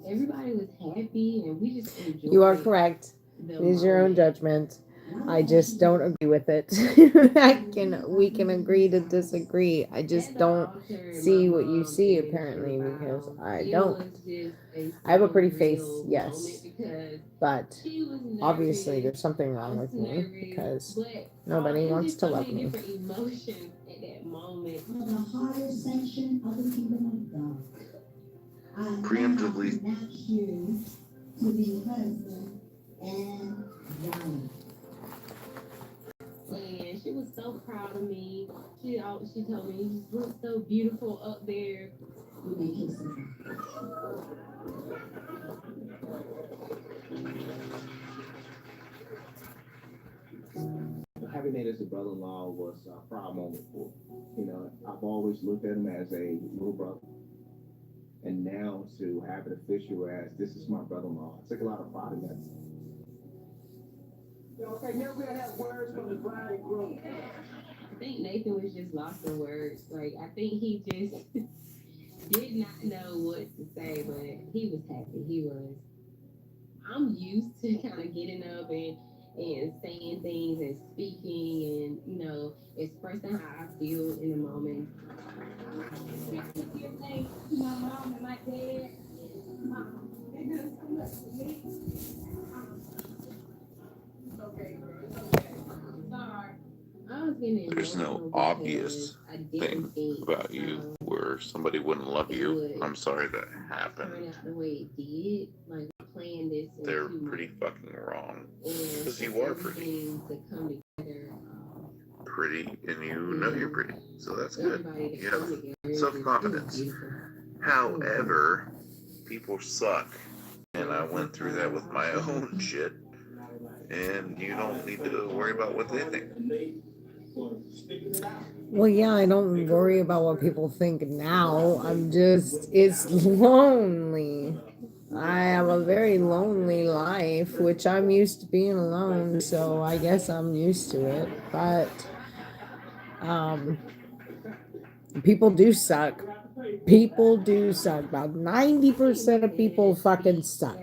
everybody was happy and we just enjoyed. You are correct. It is your own judgment. I just don't agree with it. We can agree to disagree. I just don't see what you see apparently because I don't. I have a pretty face, yes. But obviously there's something wrong with me because nobody wants to love me. Emotions at that moment. The harder section of the kingdom of God. Preemptively. To be husband and wife. And she was so proud of me. She told me you look so beautiful up there. You may kiss him. Having Nate as a brother-in-law was a proud moment for me. You know, I've always looked at him as a little brother. And now to have it official as this is my brother-in-law, I took a lot of pride in that. Okay, now we're gonna have words from the bride and groom. I think Nathan was just lost for words. Like, I think he just did not know what to say, but he was happy. He was. I'm used to kind of getting up and saying things and speaking and, expressing how I feel in the moment. My mom and my dad, they did so much for me. It's okay, girl. It's okay. I'm sorry. I was getting There's no obvious thing about you where somebody wouldn't love you. I'm sorry that happened. Turn out the way it did. Like, playing this. They're pretty fucking wrong. Because you are pretty. To come together. Pretty, and you know you're pretty. So that's good. You have self-confidence. However, people suck. And I went through that with my own shit. And you don't need to worry about what they think. Well, yeah, I don't worry about what people think now. It's lonely. I have a very lonely life, which I'm used to being alone, so I guess I'm used to it. But, people do suck. People do suck. About 90% of people fucking suck.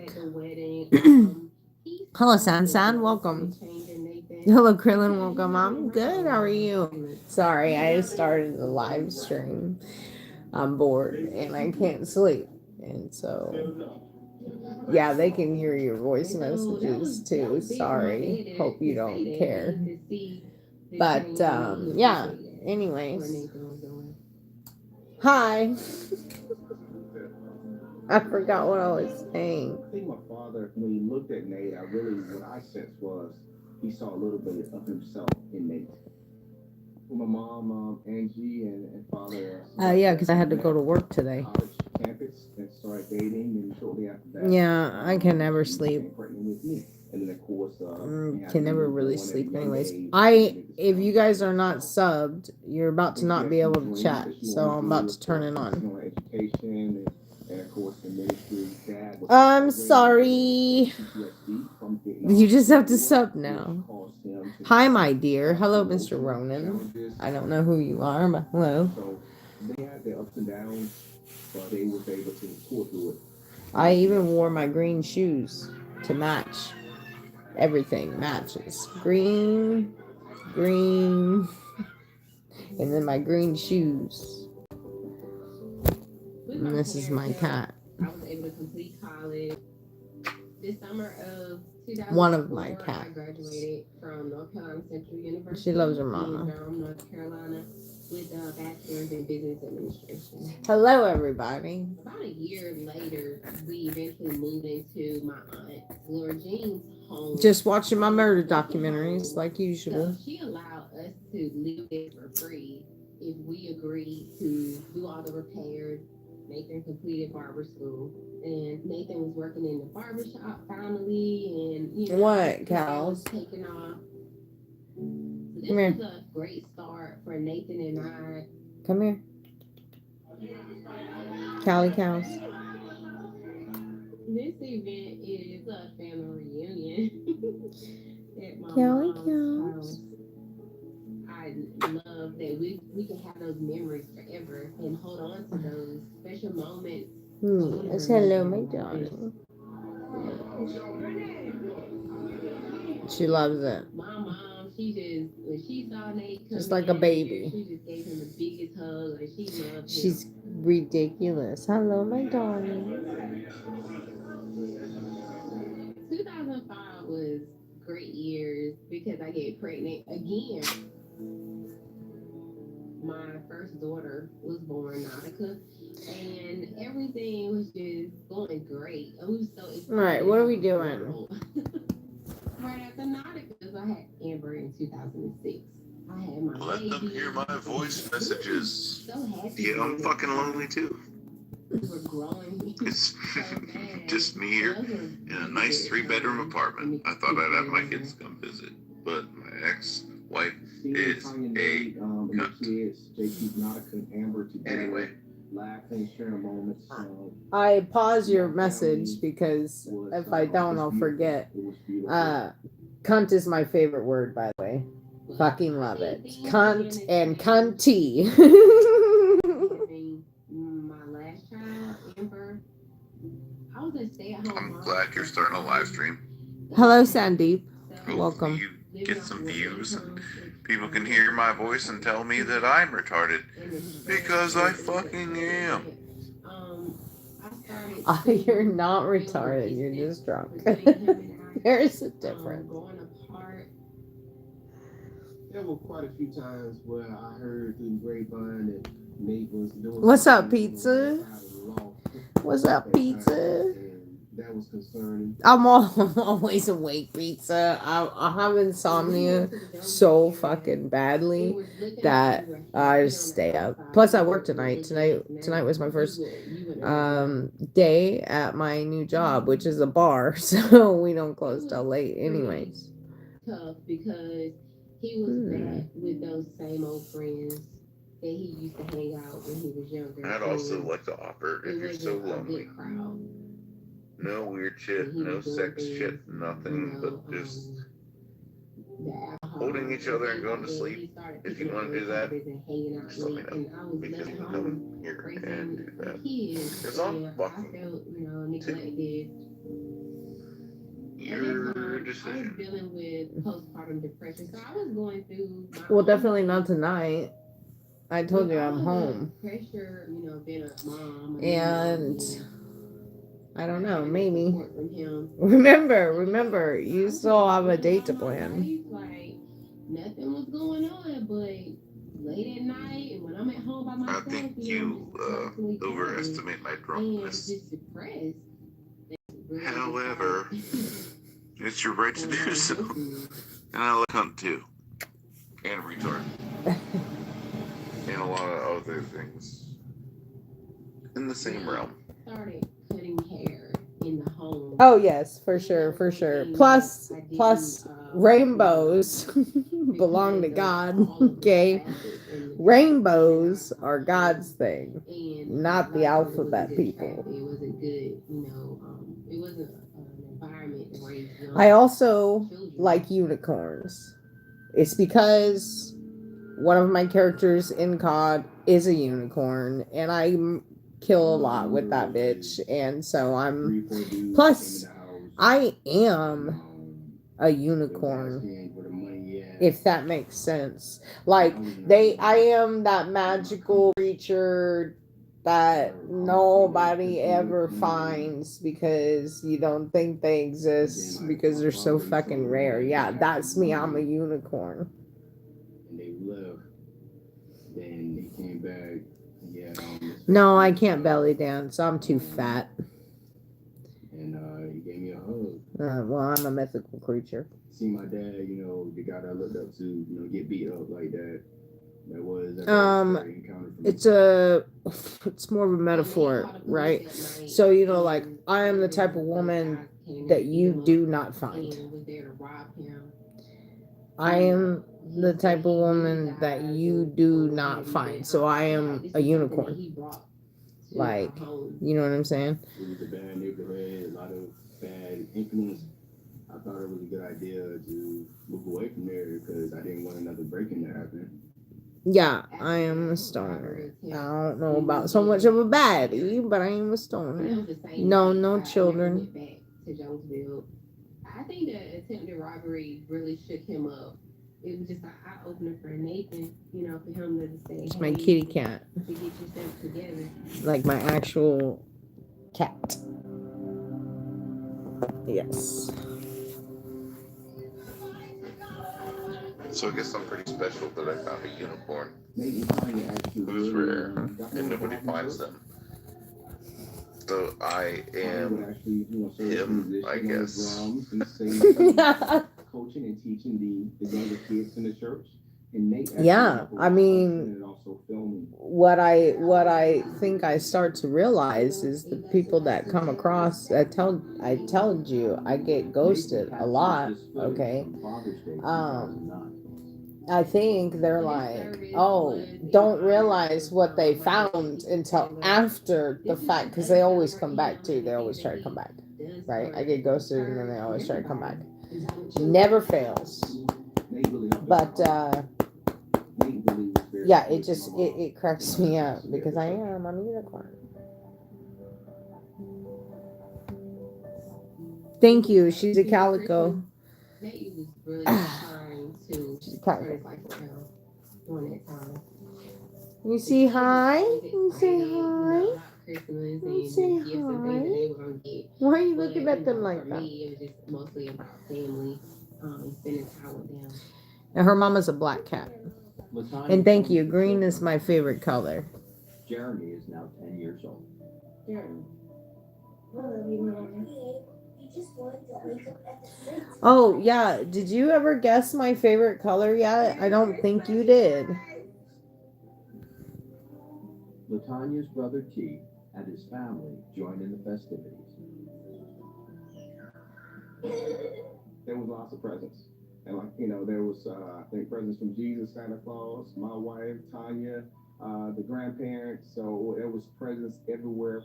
Hello, San. Welcome. Hello, Krillin. Welcome. I'm good. How are you? Sorry, I just started the live stream. I'm bored and I can't sleep. And so, yeah, they can hear your voice messages too. Sorry. Hope you don't care. But, yeah. Anyways. Hi. I forgot what I was saying. I think my father, when he looked at Nate, what I sensed was he saw a little bit of himself in Nate. For my mom, Angie, and father. Yeah, because I had to go to work today. College campus and started dating, and shortly after that. Yeah, I can never sleep. Pregnant with me. And then, of course, can never really sleep anyways. If you guys are not subbed, you're about to not be able to chat, so I'm about to turn it on. Education and of course the ministry. I'm sorry. You just have to sub now. Hi, my dear. Hello, Mr. Ronan. I don't know who you are, but hello. So they had their ups and downs, but they was able to pull through it. I even wore my green shoes to match. Everything matches. Green, and then my green shoes. And this is my cat. I was able to complete college. This summer of 2004, one of my cats. I graduated from North Carolina Central University. She loves her mama. In Durham, North Carolina, with a bachelor's in business administration. Hello, everybody. About a year later, we eventually moved into my aunt Laura Jean's home. Just watching my murder documentaries, like usual. So she allowed us to live there for free if we agreed to do all the repairs. Nathan completed barber school, and Nathan was working in the barber shop finally, and what, Cal? Taking off. This Come here. was a great start for Nathan and I. Come here. Callie Cows. This event is a family reunion at my Callie mom's Cows. house. I love that we can have those memories forever and hold on to those special moments Yes, hello, my darling. She loves it. My mom, she just when she saw Nate Just come like a in, baby. she just gave him the biggest hug. Like she loved She's him. ridiculous. Hello, my darling. 2005 was great years because I get pregnant again. My first daughter was born, Nautica, and everything was just going great. I was so excited. All right, what are we doing? Right after Nautica, I had Amber in 2006. I had my Let baby. them hear my voice messages. So happy. Yeah, I'm fucking lonely too. We were growing. It's so fast. just me here in a nice 3-bedroom apartment. I thought I'd have my kids come visit, but my ex-wife is a cunt. JT, Nautica, and Amber together. Anyway. Laughing, sharing moments. I pause your message because if I don't, I'll forget. It was beautiful. Cunt is my favorite word, by the way. Fucking love it. Cunt and cunty. My last child, Amber, I was a stay-at-home I'm mom. glad you're starting a live stream. Hello, Sandeep. Hopefully Welcome. you get some views and people can hear my voice and tell me that I'm retarded. Because I fucking am. You're not retarded. You're just drunk. There's a difference. There were quite a few times where I heard through the grapevine that Nate was doing. What's up, pizza? What's up, pizza? That was concerning. I'm always awake, pizza. I have insomnia so fucking badly that I just stay up. Plus, I work tonight. Tonight was my first day at my new job, which is a bar, so we don't close till late, anyways. Tough because he was back with those same old friends that he used to hang out when he was younger. I'd also like to offer, if you're so lonely, no weird shit, no sex shit, nothing, but just holding each other and going to sleep. If you want to do that, just let me know. We can come here and do that. Because I'm fucking your decision. I was dealing with postpartum depression, so I was going through. Well, definitely not tonight. I told you I'm home. Pressure, being a mom. And I don't know, maybe. Remember, you still have a date to plan. Like nothing was going on, but late at night, and when I'm at home by myself, I think you overestimate my drunkenness. However, it's your right to do so. And I like cunt too. And retard. And a lot of other things. In the same realm. Started cutting hair in the home. Oh yes, for sure. Plus rainbows belong to God. Okay. Rainbows are God's thing, not the alphabet people. It wasn't good, it wasn't an environment to raise young I also children. like unicorns. It's because one of my characters in COD is a unicorn, and I kill a lot with that bitch, and so I'm. Plus, I am a unicorn, if that makes sense. Like I am that magical creature that nobody ever finds because you don't think they exist because they're so fucking rare. Yeah, that's me. I'm a unicorn. And they left. Then they came back. Yeah. No, I can't belly dance. I'm too fat. And he gave me a hug. Well, I'm a mythical creature. See my dad, the guy that I looked up to, get beat up like that. That was it's more of a metaphor, right? So like I am the type of woman that you do not find. I am the type of woman that you do not find. So I am a unicorn. Like, you know what I'm saying? It was a bad neighborhood, a lot of bad influence. I thought it was a good idea to move away from there because I didn't want another break-in to happen. Yeah, I am a stoner. I don't know about so much of a baddie, but I am a stoner. No, no children. Back to Jonesville. I think the attempted robbery really shook him up. It was just an eye opener for Nathan, for him to say, It's hey, my kitty cat. to get yourself together. Like my actual cat. Yes. So I guess I'm pretty special that I found a unicorn. Maybe Tanya actually It was really, rare, got and me nobody involved in finds the book. them. So I Tanya would am actually, serve as a him, musician I on the guess. drums and singing, coaching and teaching the younger kids in the church. And Nate actually Yeah, I mean, and also filming. what I think I start to realize is the people that come across. I told you I get ghosted a lot. Okay, I think they're like, oh, don't realize what they found until after the fact, because they always come back too. They always try to come back, right? I get ghosted and then they always try to come back. Never fails. But yeah, it cracks me up because I'm a unicorn. Thank you. She's a calico. Nate was really trying to She's a turn his calico. life around during that time. You say hi? You say hi? About Christmas You and say gifts and things that they were gonna get. Why are you But, looking at them for like that? me, it was just mostly about family, spending time with them. And her mama's a black cat. And thank you. Green is my favorite color. Jeremy is now 10 years old. Jeremy. Oh, yeah. Did you ever guess my favorite color yet? I don't think you did. Latanya's brother T and his family joined in the festivities. There was lots of presents. And there was, I think, presents from Jesus, Santa Claus, my wife, Tanya, the grandparents. So there was presents everywhere.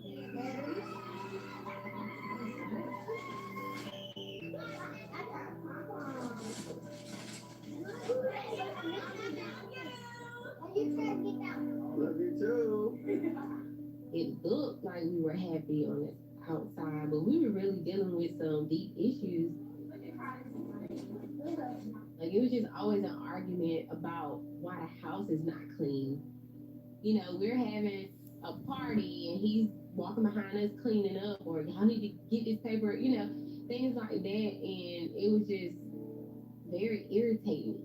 Love you too. It looked like we were happy on the outside, but we were really dealing with some deep issues. Like, it was just always an argument about why the house is not clean. We're having a party and he's walking behind us cleaning up, or y'all need to get this paper, things like that. And it was just very irritating.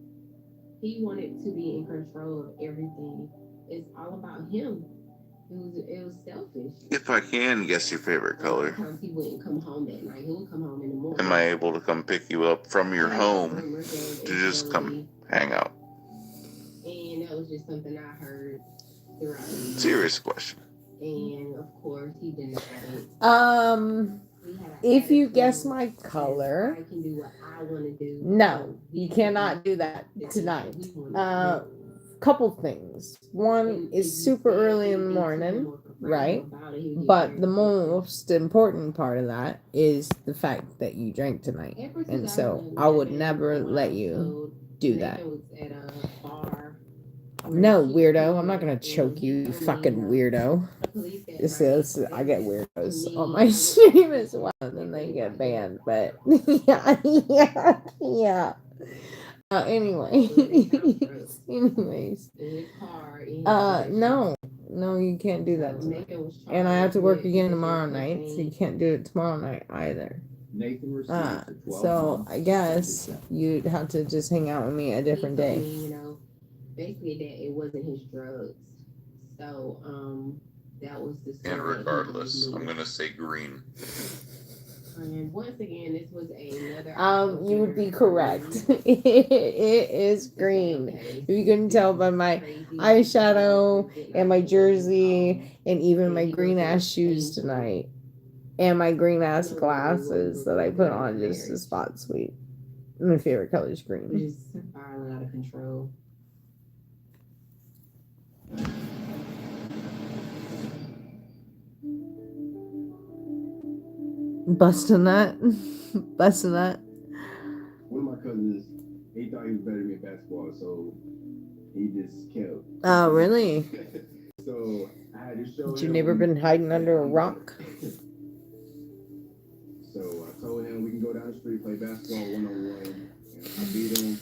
He wanted to be in control of everything. It's all about him. It was selfish. If I can guess your favorite color, Sometimes he wouldn't come home that night. He would come home in the morning. am I able to come pick you up from your home to just come hang out? And that was just something I heard throughout the year. Serious question. And of course, he denied it. If you guess my color, I can do what I want to do. no, you cannot do that tonight. Couple things. One is super early in the morning, right? But the most important part of that is the fact that you drank tonight. And so I would never let you do that. No, weirdo. I'm not going to choke you, you fucking weirdo. This is, I get weirdos on my stream as well, and then they get banned. But yeah. Anyways, no, you can't do that tonight. And I have to work again tomorrow night, so you can't do it tomorrow night either. So I guess you'd have to just hang out with me a different day. Basically that it wasn't his drugs. So, that was the story. And regardless, I'm gonna say green. And once again, this was another. You would be correct. It is green. You can tell by my eyeshadow and my jersey and even my green ass shoes tonight. And my green ass glasses that I put on just to spot sweet. My favorite color is green. Just spiraling out of control. Bust a nut. Bust a nut. One of my cousins, he thought he was better than me at basketball, so He just kept. Oh, really? So I had to show Has your him. neighbor been hiding under a rock? So I told him we can go down the street, play basketball 1-on-1. And I beat him.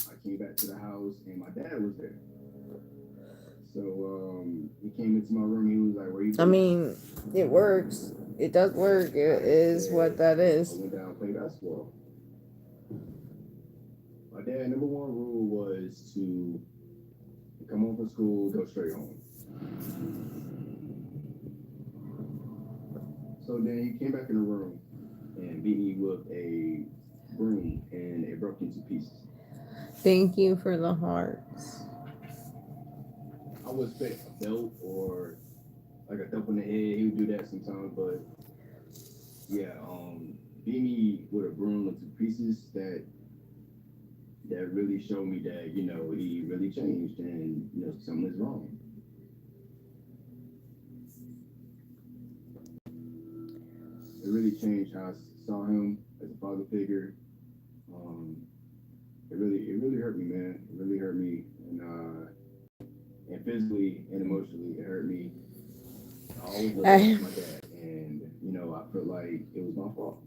I came back to the house and my dad was there. So he came into my room. He was like, "Where you I going?" mean, it works. It does work. It is what that I is. went down and played basketball. My dad's number one rule was to come home from school, go straight home. So then he came back in the room and beat me with a broom, and it broke into pieces. Thank you for the hearts. I would expect a belt or like a thump on the head. He would do that sometimes, but yeah, beat me with a broom into pieces. That really showed me that he really changed, and something is wrong. It really changed how I saw him as a father figure. It really hurt me, man. It really hurt me, and physically and emotionally, it hurt me. I always looked up to my dad, and I felt like it was my fault.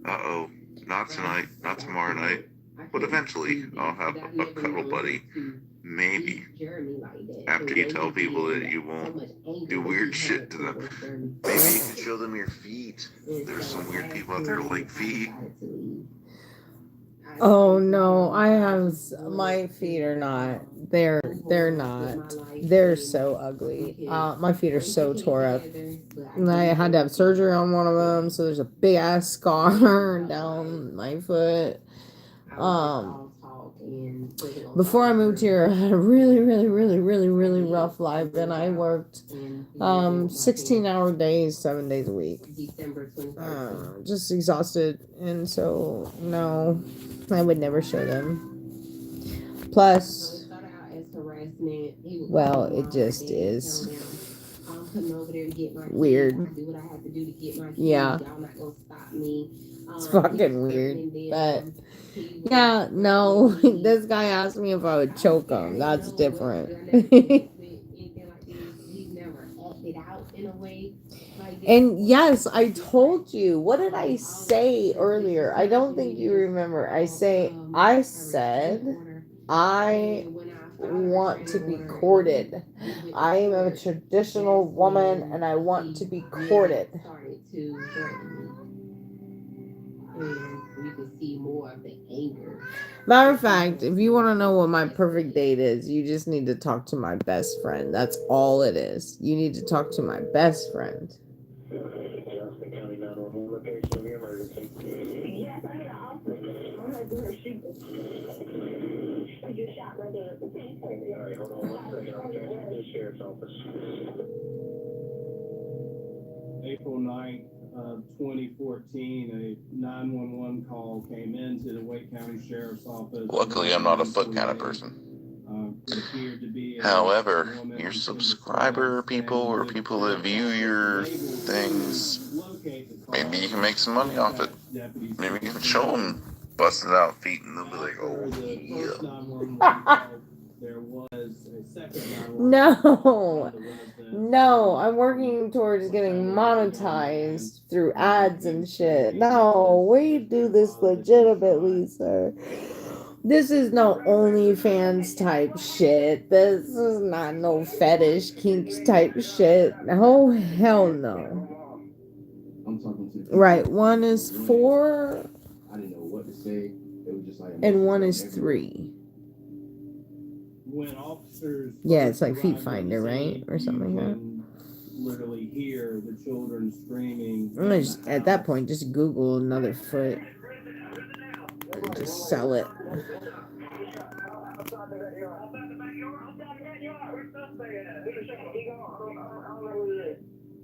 Uh-oh. Not tonight, not tomorrow night, but eventually I'll have a cuddle buddy. Maybe. After you tell people that you won't do weird shit to them. Maybe you can show them your feet. There's some weird people out there who like feet. Oh no, my feet are not. They're not. They're so ugly. My feet are so tore up. And I had to have surgery on one of them, so there's a big ass scar down my foot. Before I moved here, I had a really rough life, and I worked 16-hour days, 7 days a week. Just exhausted, and so no, I would never show them. Plus, well, it just is weird. Yeah, it's fucking weird, but yeah, no, this guy asked me if I would choke him. That's different. And yes, I told you. What did I say earlier? I don't think you remember. I said I want to be courted. I am a traditional woman and I want to be courted. Matter of fact, if you want to know what my perfect date is, you just need to talk to my best friend. That's all it is. You need to talk to my best friend. Johnson County 911 location of the emergency. Yes, I need an officer. I'm going to do her shoot. I just shot right there. All right, hold on 1 second. I'm transferring to the sheriff's office. April 9th, 2014, a 911 call came into the Wake County Sheriff's Office. Luckily, I'm not a foot kind of person. However, your subscriber people or people that view your things, maybe you can make some money off it. Maybe you can show them busted out feet and they'll be like, oh, yeah. No, I'm working towards getting monetized through ads and shit. No, we do this legitimately, sir. This is no OnlyFans type shit. This is not no fetish kinks type shit. Oh, hell no. Right, one is 4. I didn't know what to say. It was just like, and one is 3. When officers it's like Feet Finder, right? Or something like that. Literally hear the children screaming. I'm gonna just, at that point, just Google another foot and just sell it.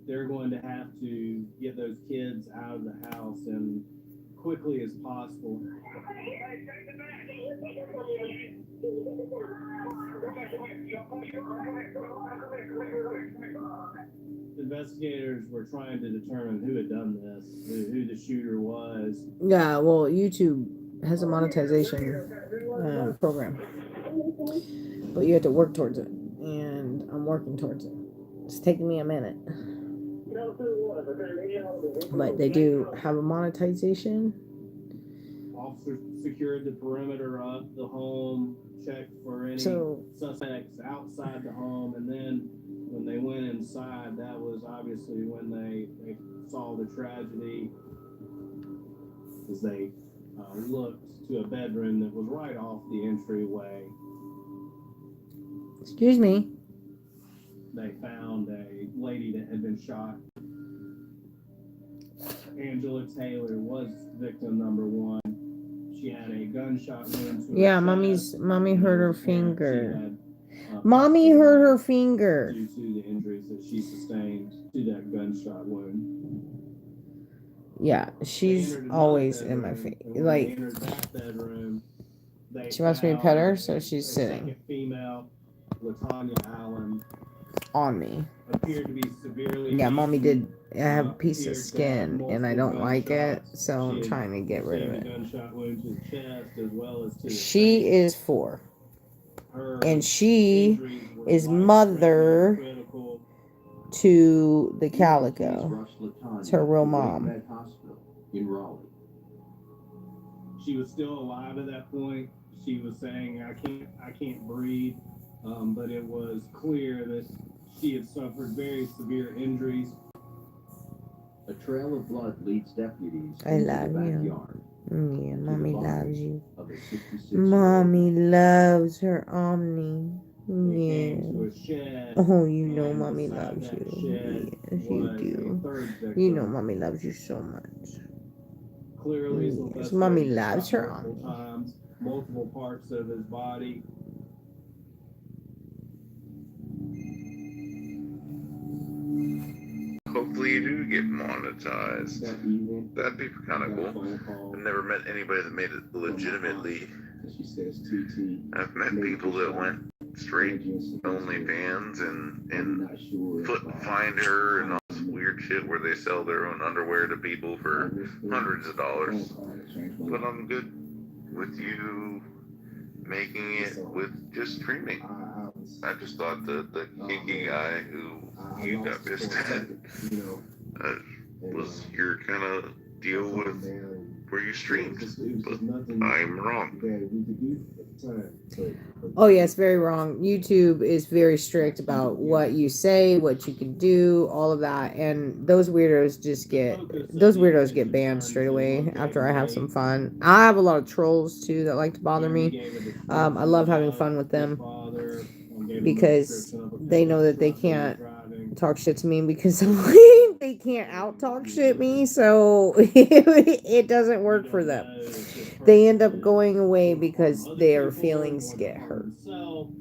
They're going to have to get those kids out of the house and quickly as possible. Investigators were trying to determine who had done this, who the shooter was. Yeah, well, YouTube has a monetization program, but you have to work towards it, and I'm working towards it. It's taking me a minute, but they do have a monetization. Officers secured the perimeter of the home, checked for any suspects outside the home, and then when they went inside, that was obviously when they saw the tragedy, as they looked to a bedroom that was right off the entryway. Excuse me. They found a lady that had been shot. Angela Taylor was victim number 1. She had a gunshot wound to her chest. Mommy hurt her finger. Had, Mommy hurt her finger. Due to the injuries that she sustained to that gunshot wound. Yeah, she's always in my face. Like, she wants me to pet her, so she's sitting female, LaTanya Allen, on me. appeared to be severely. Yeah, Mommy did. I have a piece of skin, and I don't like it, so I'm trying to get rid of it. Gunshot wound to the chest as well as to She is 4, and she is mother to the Calico. It's her real mom. In Raleigh. She was still alive at that point. She was saying, I can't breathe. But it was clear that she had suffered very severe injuries. A trail of blood leads deputies I into love the you. backyard Yeah, Mommy loves you. of a 66 Mommy loves her Omni. Yeah. To a shed, Oh, you know and Mommy beside loves that you. shed Yes, you was do. a third victim. You know Mommy loves you so much. Clearly, Yes, Sylvester Mommy was loves shot her multiple Omni. times, multiple parts of his body. Hopefully you do get monetized. that evening. That'd be kind of cool. Phone call. I've never met anybody that made it legitimately. She says TT. I've met people that went straight OnlyFans and not sure Foot Finder and all this weird shit where they sell their own underwear to people for hundreds of dollars. But I'm good with you making it with just streaming. I just thought the kinky guy who you got pissed at was your kind of deal with where you streamed. But I'm wrong. Oh, yes, very wrong. YouTube is very strict about what you say, what you can do, all of that. And those weirdos get banned straight away after I have some fun. I have a lot of trolls too that like to bother me. I love having fun with them because they know that they can't talk shit to me because they can't out talk shit me, so it doesn't work for them. They end up going away because their feelings get hurt. So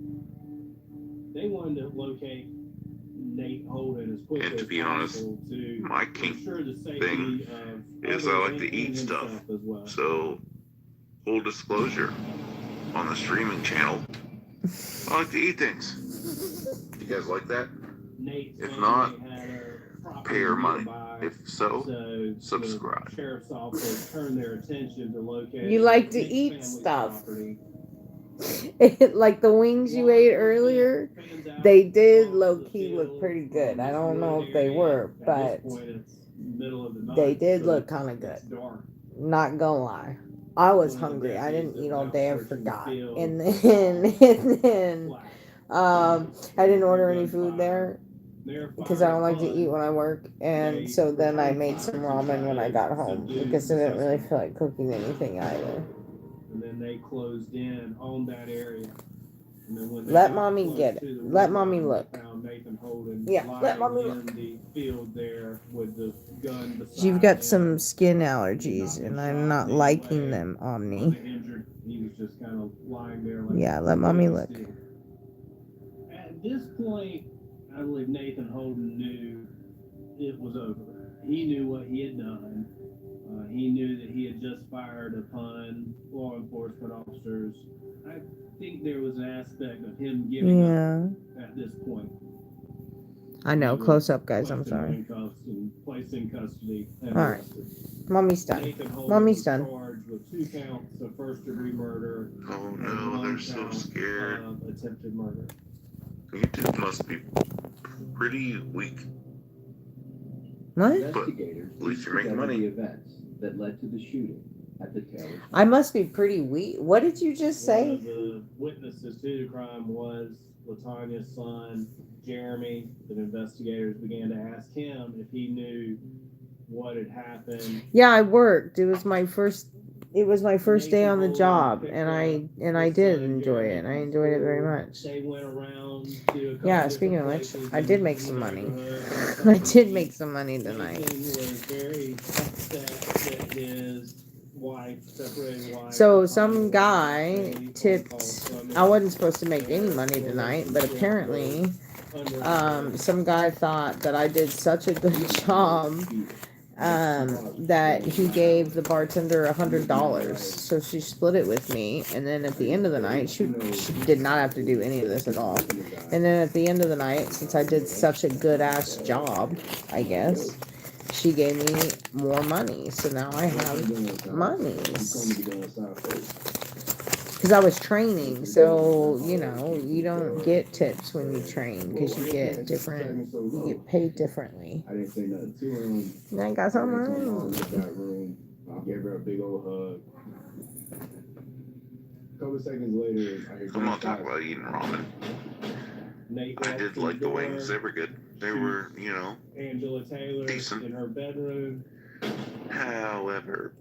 they wanted to locate Nate Holden as quickly And to be as honest, possible to my kink ensure the safety thing of is others I like to and eat himself stuff. as well. So, full disclosure, on the streaming channel, I like to eat things. You guys like that? Nate If family not, had a property pay your money. nearby, If so, so subscribe. the sheriff's office turned their attention to locating You like to Nate's eat family's stuff. property. Like the wings you ate earlier, they did low-key look pretty good. I don't know if they were, but they did look kind of good. Not gonna lie. I was hungry. I didn't eat all day. I forgot. And then I didn't order any food there because I don't like to eat when I work. And so then I made some ramen when I got home because I didn't really feel like cooking anything either. And then they closed in on that area. And then when they Let got Mommy close get it. to the Let river, Mommy they look. found Nathan Holden Yeah, let lying Mommy in look. the field there with the gun beside You've got him. some skin allergies, and I'm not liking them, Omni. Wasn't injured. He was just kind of lying there. Like Yeah, let Mommy look. still. At this point, I believe Nathan Holden knew it was over. He knew what he had done. He knew that he had just fired upon law enforcement officers. I think there was an aspect of him giving up Yeah. at this point. I know, He was close up, guys. I'm placed in sorry. handcuffs and placed in custody and All right. arrested. Mommy's done. Nathan Holden Mommy's was done. charged with 2 counts of first-degree murder Oh and no, 1 they're so count scared. of attempted murder. YouTube must be pretty weak. What? Investigators At least you're making together money. the events that led to the shooting at the Taylor. I must be pretty weak. What did you just One say? of the witnesses to the crime was LaTonya's son, Jeremy. The investigators began to ask him if he knew what had happened. Yeah, I worked. It was my first day on the job, and I did enjoy it. I enjoyed it very much. They went around to a couple Yeah, speaking of different which, places I did in make the some money. neighborhood. I did make some money tonight. Nathan was very upset that his separated wife. So some guy tipped. I wasn't supposed to make any money tonight, but apparently, some guy thought that I did such a good job that he gave the bartender $100. So she split it with me, and then at the end of the night, she did not have to do any of this at all. And then at the end of the night, since I did such a good ass job, I guess, she gave me more money. So now I have monies. Because I was training, so you know you don't get tips when you train because you get paid differently. I didn't say nothing to him. And I got some money. I gave her a big old hug. A couple seconds later, I heard I'm not talking about eating ramen. I did like the wings. They were good. They were, you know, Angela Taylor decent. in her bedroom. However,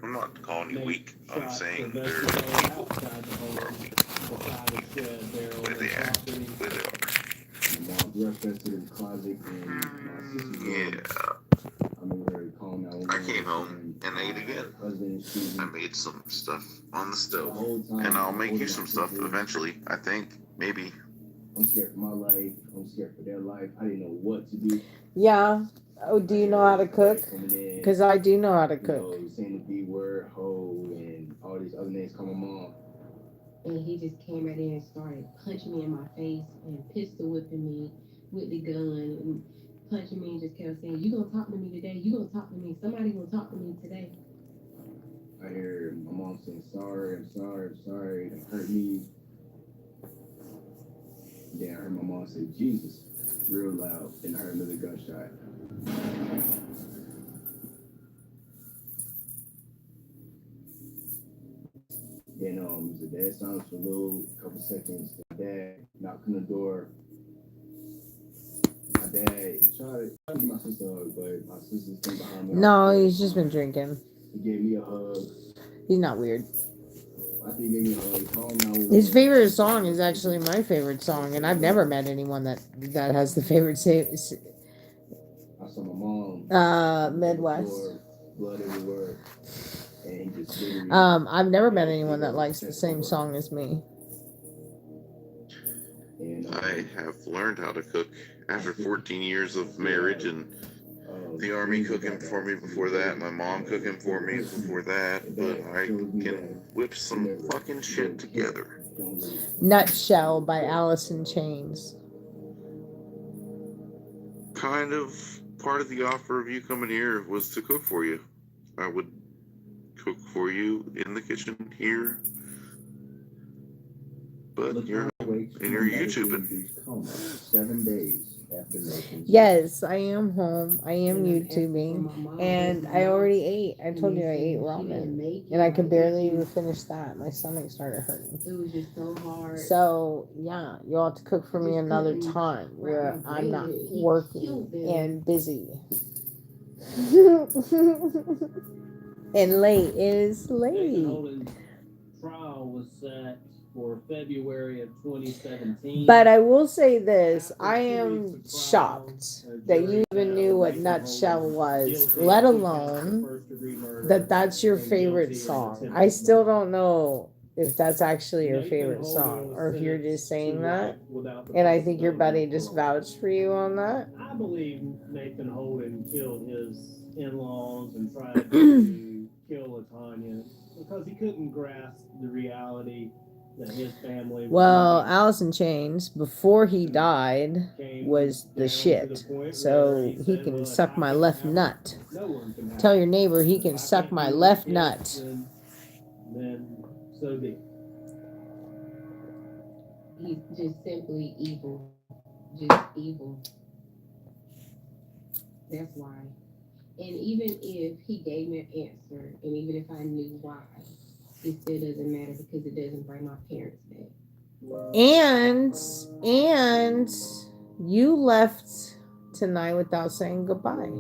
I'm not calling you weak. I'm saying they're people who are weak. Where they act, where they are. My mom rushed us to the closet and my sister's room. Yeah. I mean, very calm now. I came home and ate again. I made some stuff on the stove. And I'll make you some stuff eventually. I think. Maybe. I'm scared for my life. I'm scared for their life. I didn't know what to do. Yeah. Oh, do you know how to cook? Because I do know how to cook. You know, saying the B word, hoe, and all these other names call my mom. And he just came right in and started punching me in my face and pistol whipping me with the gun and punching me and just kept saying, "You gonna talk to me today? You gonna talk to me? Somebody gonna talk to me today?" I hear my mom saying, sorry, I'm sorry, I'm sorry, it hurt me. Then I heard my mom say, Jesus, real loud. Then I heard another gunshot. Then the dad silence for a couple seconds. The dad knocked on the door. My dad tried to give my sister a hug, but my sister's staying behind me. No, he's just been drinking. He gave me a hug. He's not weird. After he gave me a hug, calm down. His favorite song is actually my favorite song, and I've never met anyone that has the favorite I saw my mom. Midwest. Blood everywhere. And he just literally, I've never met anyone that likes the same song as me. and, I have learned how to cook after 14 years of marriage and the army cooking for me before that, my mom cooking for me before that, but I can whip some fucking shit together. Nutshell by Alice in Chains. Kind of part of the offer of you coming here was to cook for you. I would cook for you in the kitchen here, but you're YouTubing. 7 days after Nathan's Yes, I am home. I am YouTubing. And I already ate. I told you I ate ramen. And I could barely even finish that. My stomach started hurting. It was just so hard. So, yeah, you'll have to cook for me another time where I'm not working and busy. And late. It is Nathan late. Holden's trial was set for February of 2017. But I will say this, I am shocked that you even knew what Nutshell was, let alone that that's your favorite song. I still don't know if that's actually your favorite song or if you're just saying that. And I think your buddy just vouched for you on that. I believe Nathan Holden killed his in-laws and tried to kill LaTonya because he couldn't grasp the reality that his family. Well, Alice in Chains, before he died, was the shit. So he can suck my left nut. Tell your neighbor he can suck my left nut. Then so be it. He's just simply evil. Just evil. That's why. And even if he gave me an answer, and even if I knew why, it still doesn't matter because it doesn't bring my parents back. And you left tonight without saying goodbye.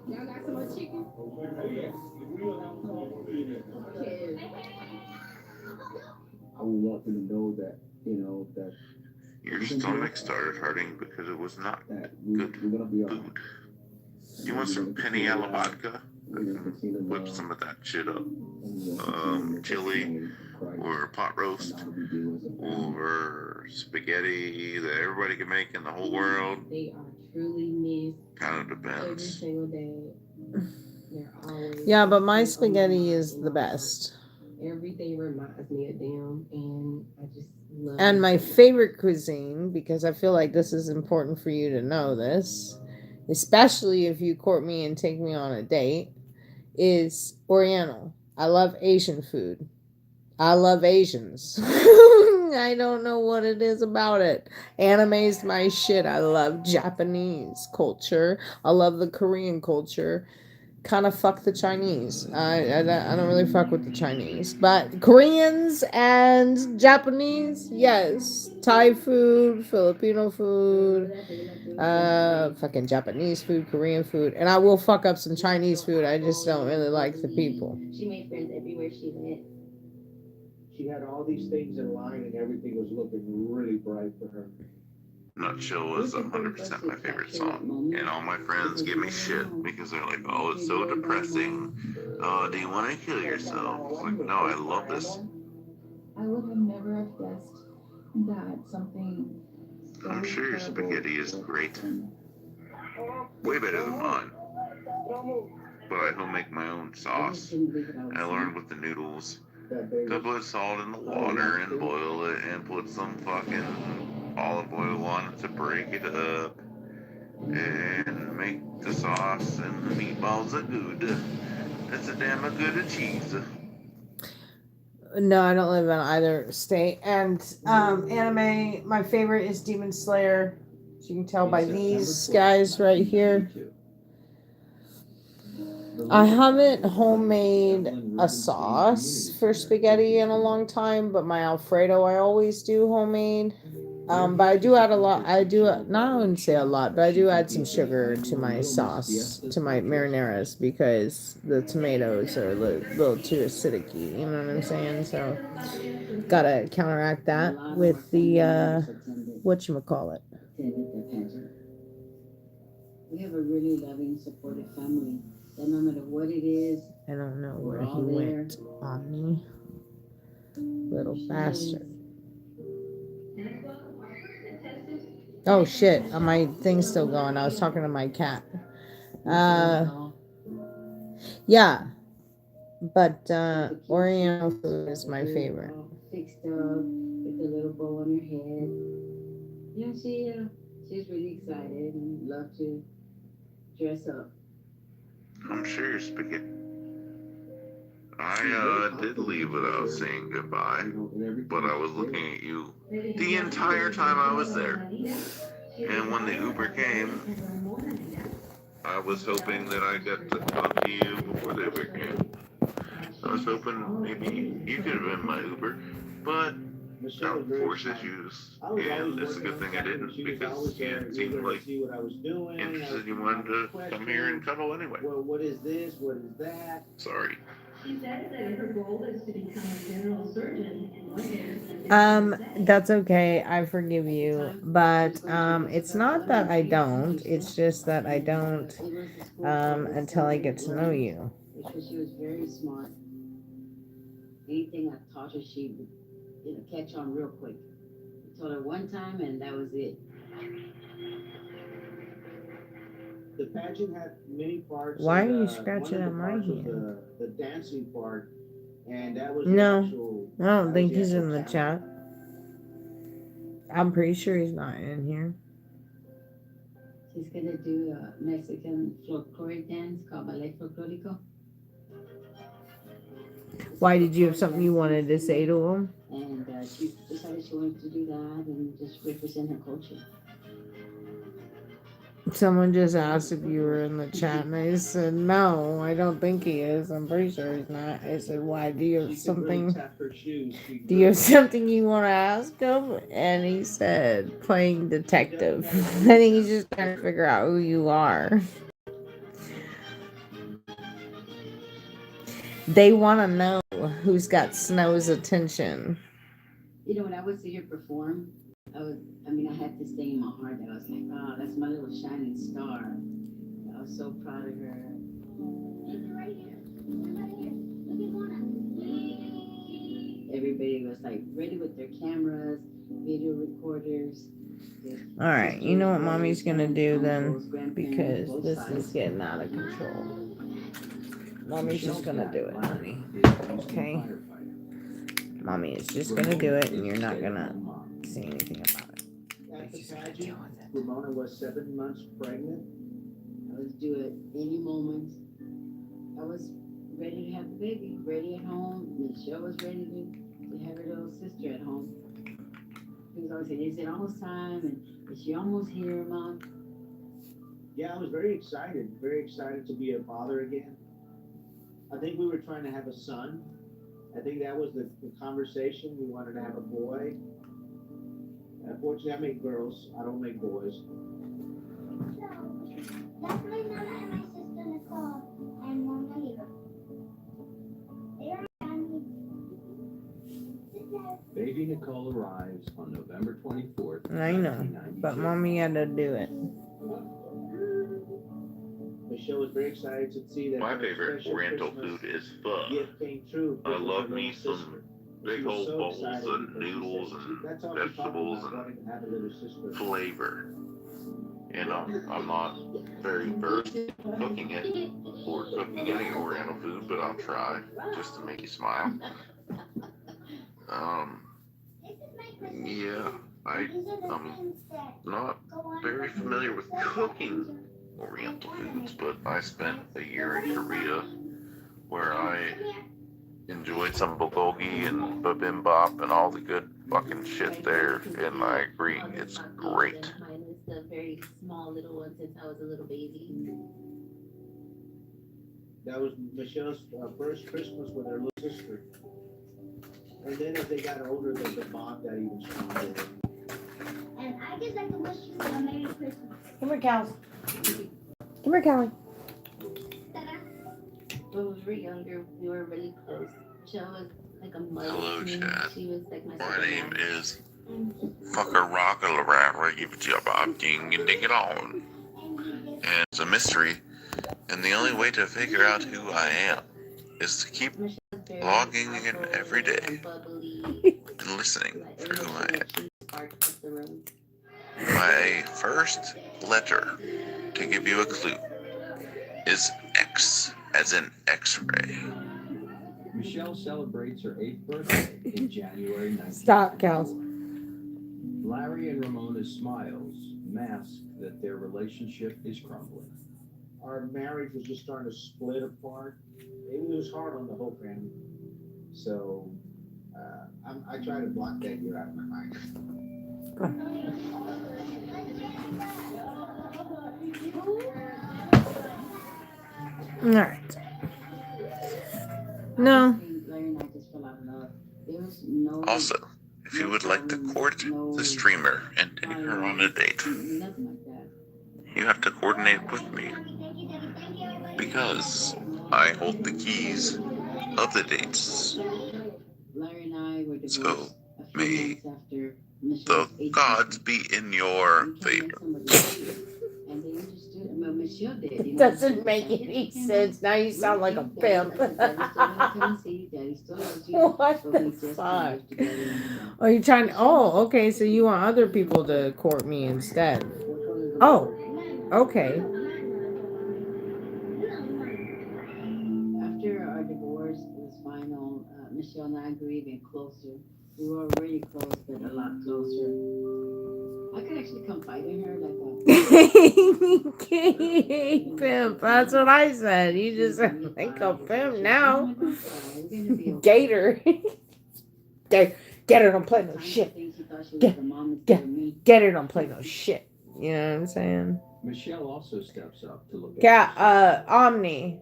Y'all got some more chicken? I would want them to know that, that Your stomach started hurting because it was not that good we're gonna be all right. food. You want some Peniella vodka? I can whip some of that shit up. Chili, or pot roast, or spaghetti that everybody can make in the whole world. They are truly missed Kind of every depends. single day. They're always. Yeah, but my spaghetti is the best. Everything reminds me of them, and I just love. And it my so much. favorite cuisine, because I feel like this is important for you to know this, especially if you court me and take me on a date, is Oriental. I love Asian food. I love Asians. I don't know what it is about it. Anime's my shit. I love Japanese culture. I love the Korean culture. Kind of fuck the Chinese. I don't really fuck with the Chinese. But Koreans and Japanese, yes. Thai food, Filipino food, fucking Japanese food, Korean food. And I will fuck up some Chinese food. I just don't really like the people. She made friends everywhere she went. She had all these things in line and everything was looking really bright for her. Nutshell was 100% my favorite song. And all my friends give me shit because they're like, oh, it's so depressing. Oh, do you want to kill yourself? It's like, no, I love this. I would have never have guessed that something. I'm sure your spaghetti is great. Way better than mine. But I don't make my own sauce. I learned with the noodles to put salt in the water and boil it and put some fucking olive oil on it to break it up and make the sauce, and the meatballs are good. It's a damn good of cheese. No, I don't live in either state. And anime, my favorite is Demon Slayer. As you can tell by these guys right here. I haven't homemade a sauce for spaghetti in a long time, but my Alfredo I always do homemade. But I do add a lot. I wouldn't say a lot, but I do add some sugar to my sauce, to my marinaras, because the tomatoes are a little too acidic. You know what I'm saying? So, gotta counteract that with the, whatchamacallit. We have a really loving, supportive family. That no matter what it is, I don't know where we're he all there. went on me. Little bastard. Oh shit, my thing's still going. I was talking to my cat. Yeah. But Oriental food is my favorite. Fixed up with a little bow on her head. Yeah, she's really excited and love to dress up. I'm sure your spaghetti. I did leave without saying goodbye, but I was looking at you the entire time I was there. And when the Uber came, I was hoping that I got to talk to you before the Uber came. I was hoping maybe you could have been my Uber, but force issues, and it's a good thing I didn't, because you seemed like interested. You wanted to come here and cuddle anyway. Well, what is this? What is that? Sorry. She said that her goal is to become a general surgeon in 1 year. That's okay. I forgive you. But it's not that I don't. It's just that I don't until I get to know you. Because she was very smart. Anything I taught her, she would catch on real quick. I taught her one time and that was it. The pageant had many parts. Why and, are you one scratching of at the my parts was hand? the dancing part, and that was No, the actual. I don't that think was the he's actual in the talent. chat. I'm pretty sure he's not in here. She's gonna do a Mexican folkloric dance called Ballet Folklorico. Why did you have something you wanted to say to him? And she decided she wanted to do that and just represent her culture. Someone just asked if you were in the chat, and I said, no, I don't think he is. I'm pretty sure he's not. I said, why? Do you have something? Do you have something you want to ask him? And he said, playing detective. I think he's just trying to figure out who you are. They want to know who's got Snow's attention. You know, when I would see her perform, I had this thing in my heart that I was like, oh, that's my little shining star. I was so proud of her. Everybody was like ready with their cameras, video recorders. All right, you know what mommy's gonna do then, because this is getting out of control. Mommy's just gonna do it, honey. Okay? Mommy is just gonna do it, and you're not gonna say anything about it. At the She's gonna pageant, deal with it. Ramona was 7 months pregnant. I was due at any moment. I was ready to have the baby, ready at home. Michelle was ready to have her little sister at home. He was always saying, is it almost time? And is she almost here, Mom? Yeah, I was very excited to be a father again. I think we were trying to have a son. I think that was the conversation. We wanted to have a boy. Unfortunately, I make girls. I don't make boys. That's my mother and my sister Nicole and Mama here. Baby Nicole arrives on November 24th. I know, but mommy had to do it. Michelle was very excited to see that. My her favorite special Oriental Christmas food is pho. gift came true. I love Her me little some sister. big She was old so bowls excited and because she noodles said, and that's all she talked vegetables about, wanting to have a little sister. and flavor. And I'm not very versed in cooking it or cooking any Oriental food, but I'll try just to make you smile. Yeah, I'm not very familiar with cooking Oriental foods, but I spent a year in Korea where I enjoyed some bulgogi and bibimbap and all the good fucking shit there, and I agree, it's great. Mine is the very small little one since I was a little baby. That was Michelle's first Christmas with her little sister. And then as they got older, the bond got even stronger. And I just like to wish you a Merry Christmas. Come here, Callie. Come here, Callie. When we were younger, we were really close. Michelle was like a mother. Hello, to me. Chad. She was like my My name sister. is Fucker Rocker Rapper, give it to you about ding and ding it on. And it's a mystery, and the only way to figure out who I am is to keep logging in every day and listening for who I am. My first letter, to give you a clue, is X, as in X-ray. Michelle celebrates her 8th birthday in January 19th. Stop, Cal. Larry and Ramona's smiles mask that their relationship is crumbling. Our marriage was just starting to split apart. It was hard on the whole family. So I try to block that year out of my mind. All right. No. Also, if you would like to court the streamer and take her on a date, you have to coordinate with me, because I hold the keys of the dates. So may the gods be in your favor. It doesn't make any sense. Now you sound like a pimp. What the fuck? Are you trying? Oh, okay. So you want other people to court me instead? Oh, okay. I grew even closer. We were already close, but a lot closer. I could actually confide in her like Pimp. That's what I said. You just think of pimp now. Gator. Gator don't play no shit. Gator don't play no shit. You know what I'm saying? Michelle also steps up to look at Omni.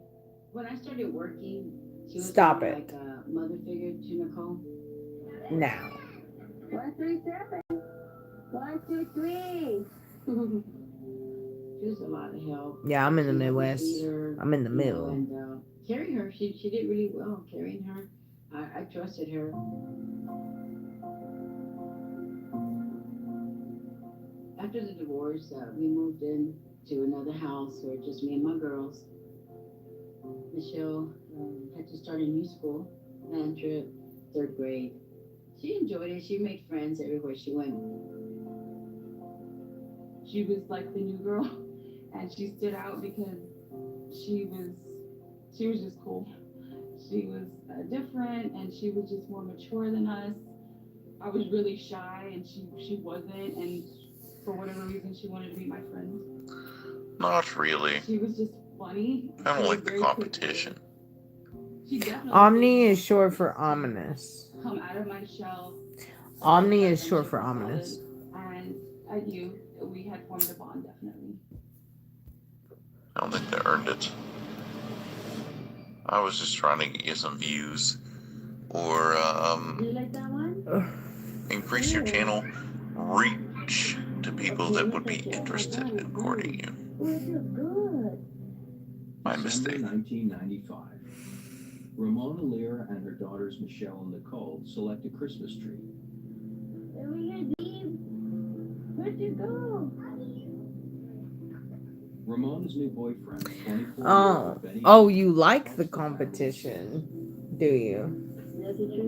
When I started working, she was Stop more it. like a mother figure to Nicole. Now. 137. 123. She was a lot of help. Yeah, I'm in the She was a Midwest. leader, I'm in the you know, middle. and carrying her, she did really well carrying her. I trusted her. After the divorce, we moved in to another house where just me and my girls. Michelle had to start a new school, land trip, 3rd grade. She enjoyed it. She made friends everywhere she went. She was like the new girl, and she stood out because she was just cool. She was different, and she was just more mature than us. I was really shy, and she wasn't, and for whatever reason, she wanted to be my friend. Not really. She was just funny. I don't like the competition. She definitely Omni is short for ominous. come out of my shell. Omni is short for ominous. And I knew that we had formed a bond, definitely. I don't think they earned it. I was just trying to get you some views. Or, You like that one? increase your channel reach to people that would be interested in courting you. My mistake. December 1995. Ramona Lear and her daughters Michelle and Nicole select a Christmas tree. Where'd you go? Ramona's new boyfriend, 24 Oh, you like the competition, do you?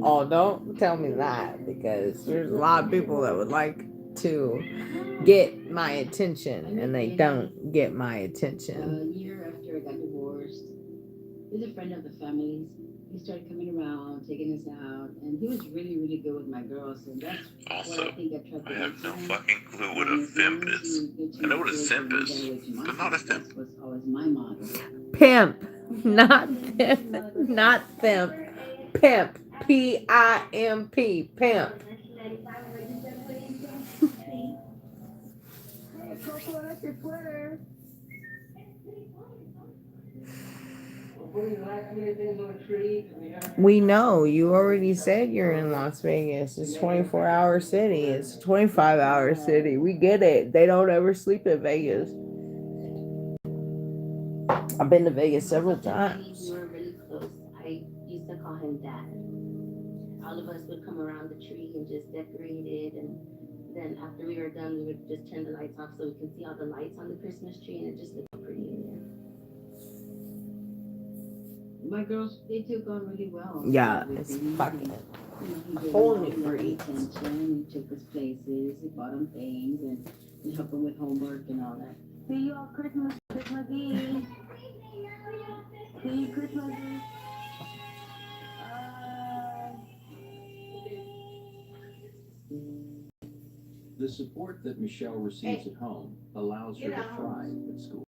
Oh, don't tell me that, because there's a lot of people that would like to get my attention and they don't get my attention. A year after I got divorced, he's a friend of the family's. He started coming around, taking us out, and he was really, really good with my girls. And that's Also, what I think attracted I have me no to him. fucking clue what a simp is. I know what a simp is, but not a simp. That was always my motto. Pimp, not pimp, not thimp. Pimp, P-I-M-P, pimp. We know. You already said you're in Las Vegas. It's 24-hour city. It's a 25-hour city. We get it. They don't ever sleep in Vegas. I've been to Vegas several times. We were really close. I used to call him Dad. All of us would come around the tree and just decorate it, and then after we were done, we would just turn the lights off so we could see all the lights on the Christmas tree, and it just looked pretty in there. My girls, they took on really well. Yeah, with it's him. fucking He gave whole them new all the breed. attention. He took us places. He bought them things, and he helped them with homework and all that. See you on Christmas Eve. See you Christmas Eve. The support that Michelle receives at home allows her to thrive at school.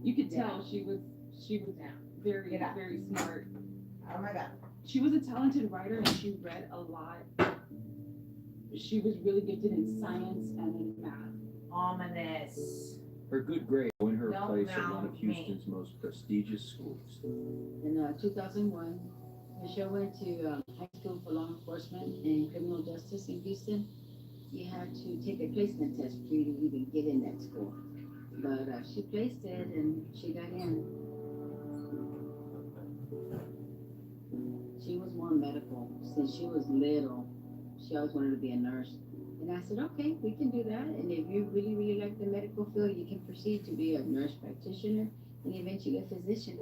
You could tell she was very, very smart. Oh my God. She was a talented writer and she read a lot. She was really gifted in science and in math. Ominous. Her good grades win her a Don't place at one round of Houston's most prestigious schools. In 2001, Michelle went to high school for law enforcement and criminal justice in Houston. You had to take a placement test for you to even get in that school. But she placed it and she got in. She was more medical. Since she was little, she always wanted to be a nurse. And I said, okay, we can do that. And if you really, really like the medical field, you can proceed to be a nurse practitioner and eventually a physician.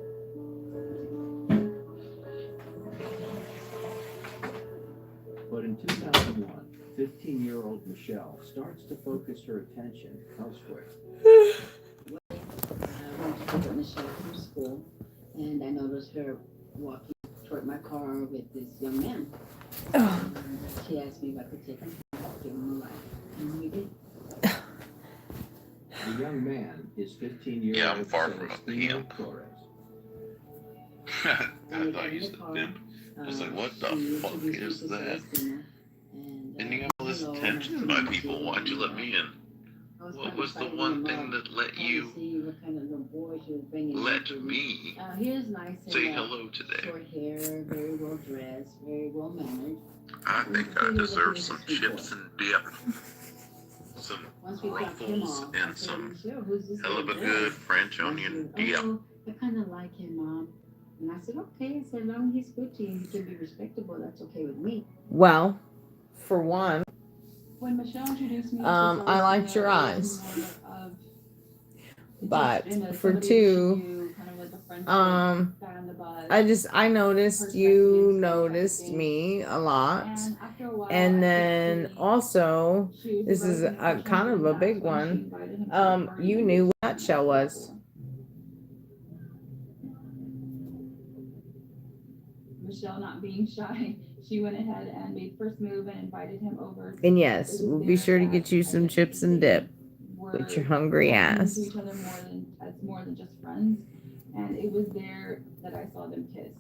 But in 2001, 15-year-old Michelle starts to focus her attention elsewhere. I went to pick up Michelle from school, and I noticed her walking toward my car with this young man. She asked me if I could take him, give him a ride, and we did. The young man is 15 years Yeah, old. I'm far from a Celestino pimp. Torres. I thought you said pimp. I was like, what the fuck is that? And you got all this attention by people. Why'd you let me in? What was the one thing that let you let me Here's nice and say hello today? short hair, very well dressed, very well mannered. I think I deserve some chips and dip, some Once we dropped him ruffles, off, I and said, some "Michelle, who's this hell of a little good boy?" French And onion she dip. said, "Oh, I kind of like him, Mom." And I said, "Okay." I said, "As long as he's good to you, he can be respectable. That's okay with me." Well, for one, When Michelle introduced me, I liked your eyes. But for two, I noticed you noticed me a lot. And then also, this is a kind of a big one. You knew what that show was. Michelle not being shy, she went ahead and made first move and invited him over. And yes, we'll be sure to get you some chips and dip with your hungry ass. Each other more than just friends, and it was there that I saw them kiss.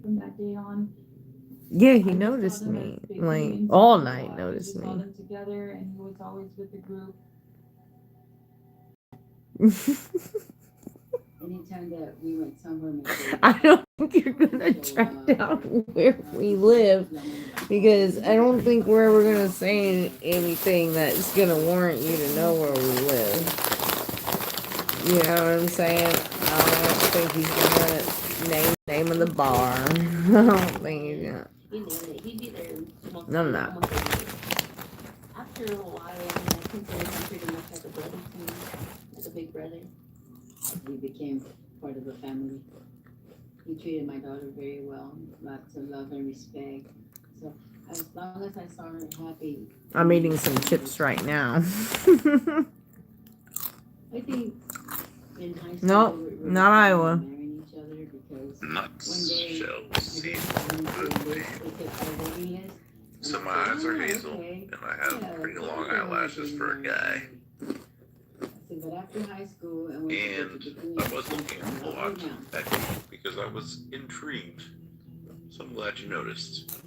From that day on, Yeah, he noticed me. Like, all night noticed we saw me. them together, and he was always with the group. Anytime that we went somewhere, I don't think you're gonna track down where we live, because I don't think we're ever gonna say anything that's gonna warrant you to know where we live. You know what I'm saying? I don't think he's gonna name of the bar. I don't think he's gonna. he'd be there. None of that. After a while, I considered him pretty much like a brother to me, like a big brother. We became part of the family. He treated my daughter very well, lots of love and respect. So as long as I saw her happy. I'm eating some chips right now. I think in high school. Nope, we were not Iowa. marrying each other because Nuts one day shall I see heard good they day. kept our voting list. So my eyes are hazel, and I have pretty long eyelashes for a guy. But after high school, And I was looking a lot at you because I was intrigued. So I'm glad you noticed.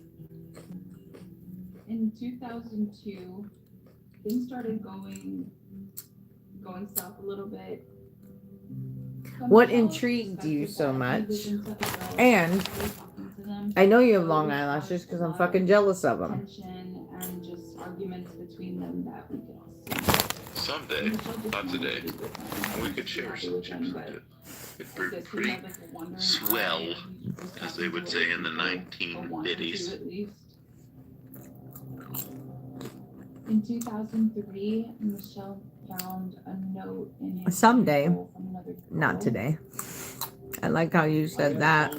In 2002, things started going south a little bit. What intrigued you so much? And I know you have long eyelashes because I'm fucking jealous of them. Tension and just arguments between them that we could all see. Someday, not today, we could share some chips and dip. It'd be pretty swell, as they would say in the 1950s. In 2003, Michelle found a note in his Someday, from another girl. not today. I like how you said that.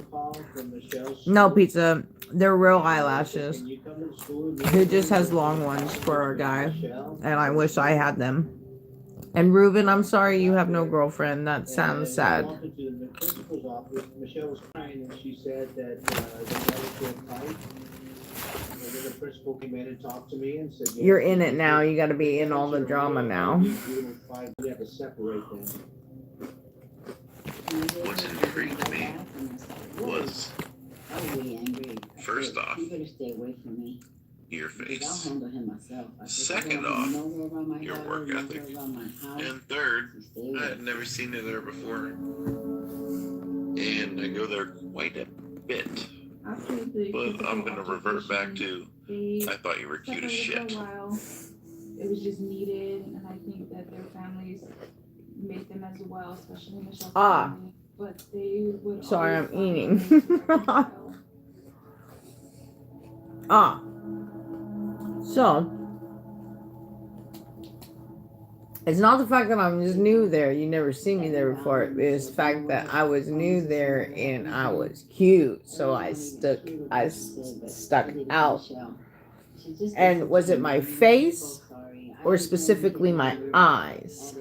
No, pizza. They're real eyelashes. He just has long ones for our guy, and I wish I had them. And Ruben, I'm sorry you have no girlfriend. That sounds sad. Michelle was crying, and she said that they never fight. And then the principal came in and talked to me and said, You're in it now. You got to be in all the drama now. We have to separate them. What intrigued me was, first off, You better stay away from me. your I'll face. handle him myself. Second off, your work ethic. And third, I had never seen you there before. And I go there quite a bit. But I'm going to revert back to, I thought you were cute as shit. It was just needed, and I think that their families made them as well, especially Michelle's family. But they would. Sorry, I'm always eating. So, it's not the fact that I'm just new there. You never seen me there before. It's the fact that I was new there and I was cute. So I stuck out. And was it my face or specifically my eyes?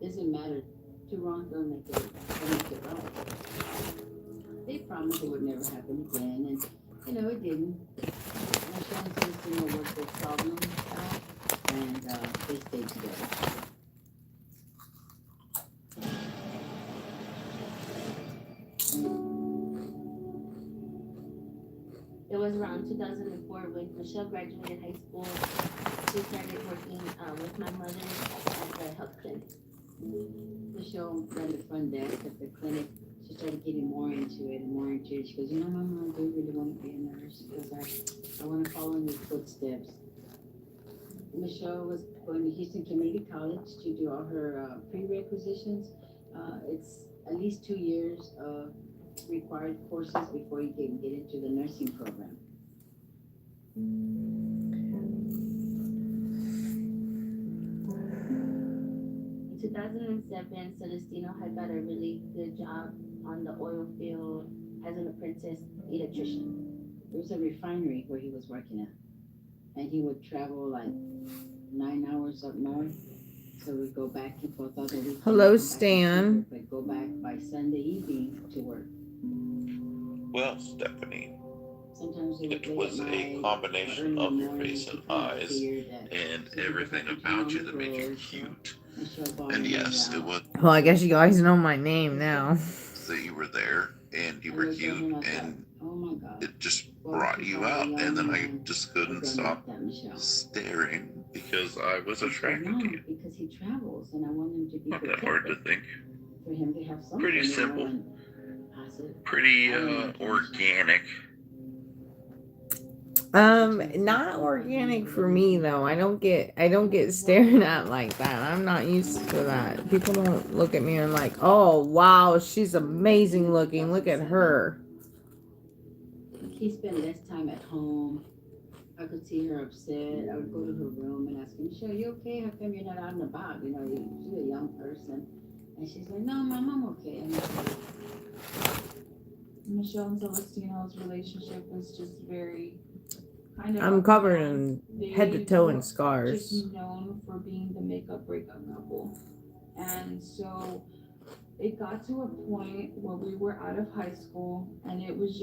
Doesn't matter. Two wrongs don't make it right. they promised it would never happen again, and it didn't. Michelle and Celestino worked their problems out, and they stayed together. It was around 2004 when Michelle graduated high school. She started working with my mother at the health clinic. Michelle ran the front desk at the clinic. She started getting more into it and more into it. She goes, Mama, I do really want to be a nurse. She goes, I want to follow in your footsteps. Michelle was going to Houston Community College to do all her prerequisitions. It's at least 2 years of required courses before you can get into the nursing program. In 2007, Celestino had got a really good job on the oil field as an apprentice electrician. There was a refinery where he was working at, and he would travel like 9 hours up north. So we'd go back and forth all the weekend. Hello, Stan. But go back by Sunday evening to work. Well, Stephanie, Sometimes it was a combination of your face and eyes and everything about you that made you cute. And yes, it was Well, I guess you guys know my name now. that you were there and you were cute and oh my God. it just brought you out, and then I just couldn't stop staring because I was attracted to you. Because he travels, and I want him to be Not that hard to think. for him to have something. Pretty simple. And I said, Pretty organic. Not organic for me though. I don't get stared at like that. I'm not used to that. People don't look at me and like, oh wow, she's amazing looking. Look at her. he spent less time at home. I could see her upset. I would go to her room and ask her, Michelle, you okay? How come you're not out and about? She's a young person. And she's like, no, Mom, I'm okay. And Michelle and Celestino's relationship was just very kind of. I'm covered in head to toe in scars. Just known for being the makeup breakup couple, and so it got to a point where we were out of high school, and it was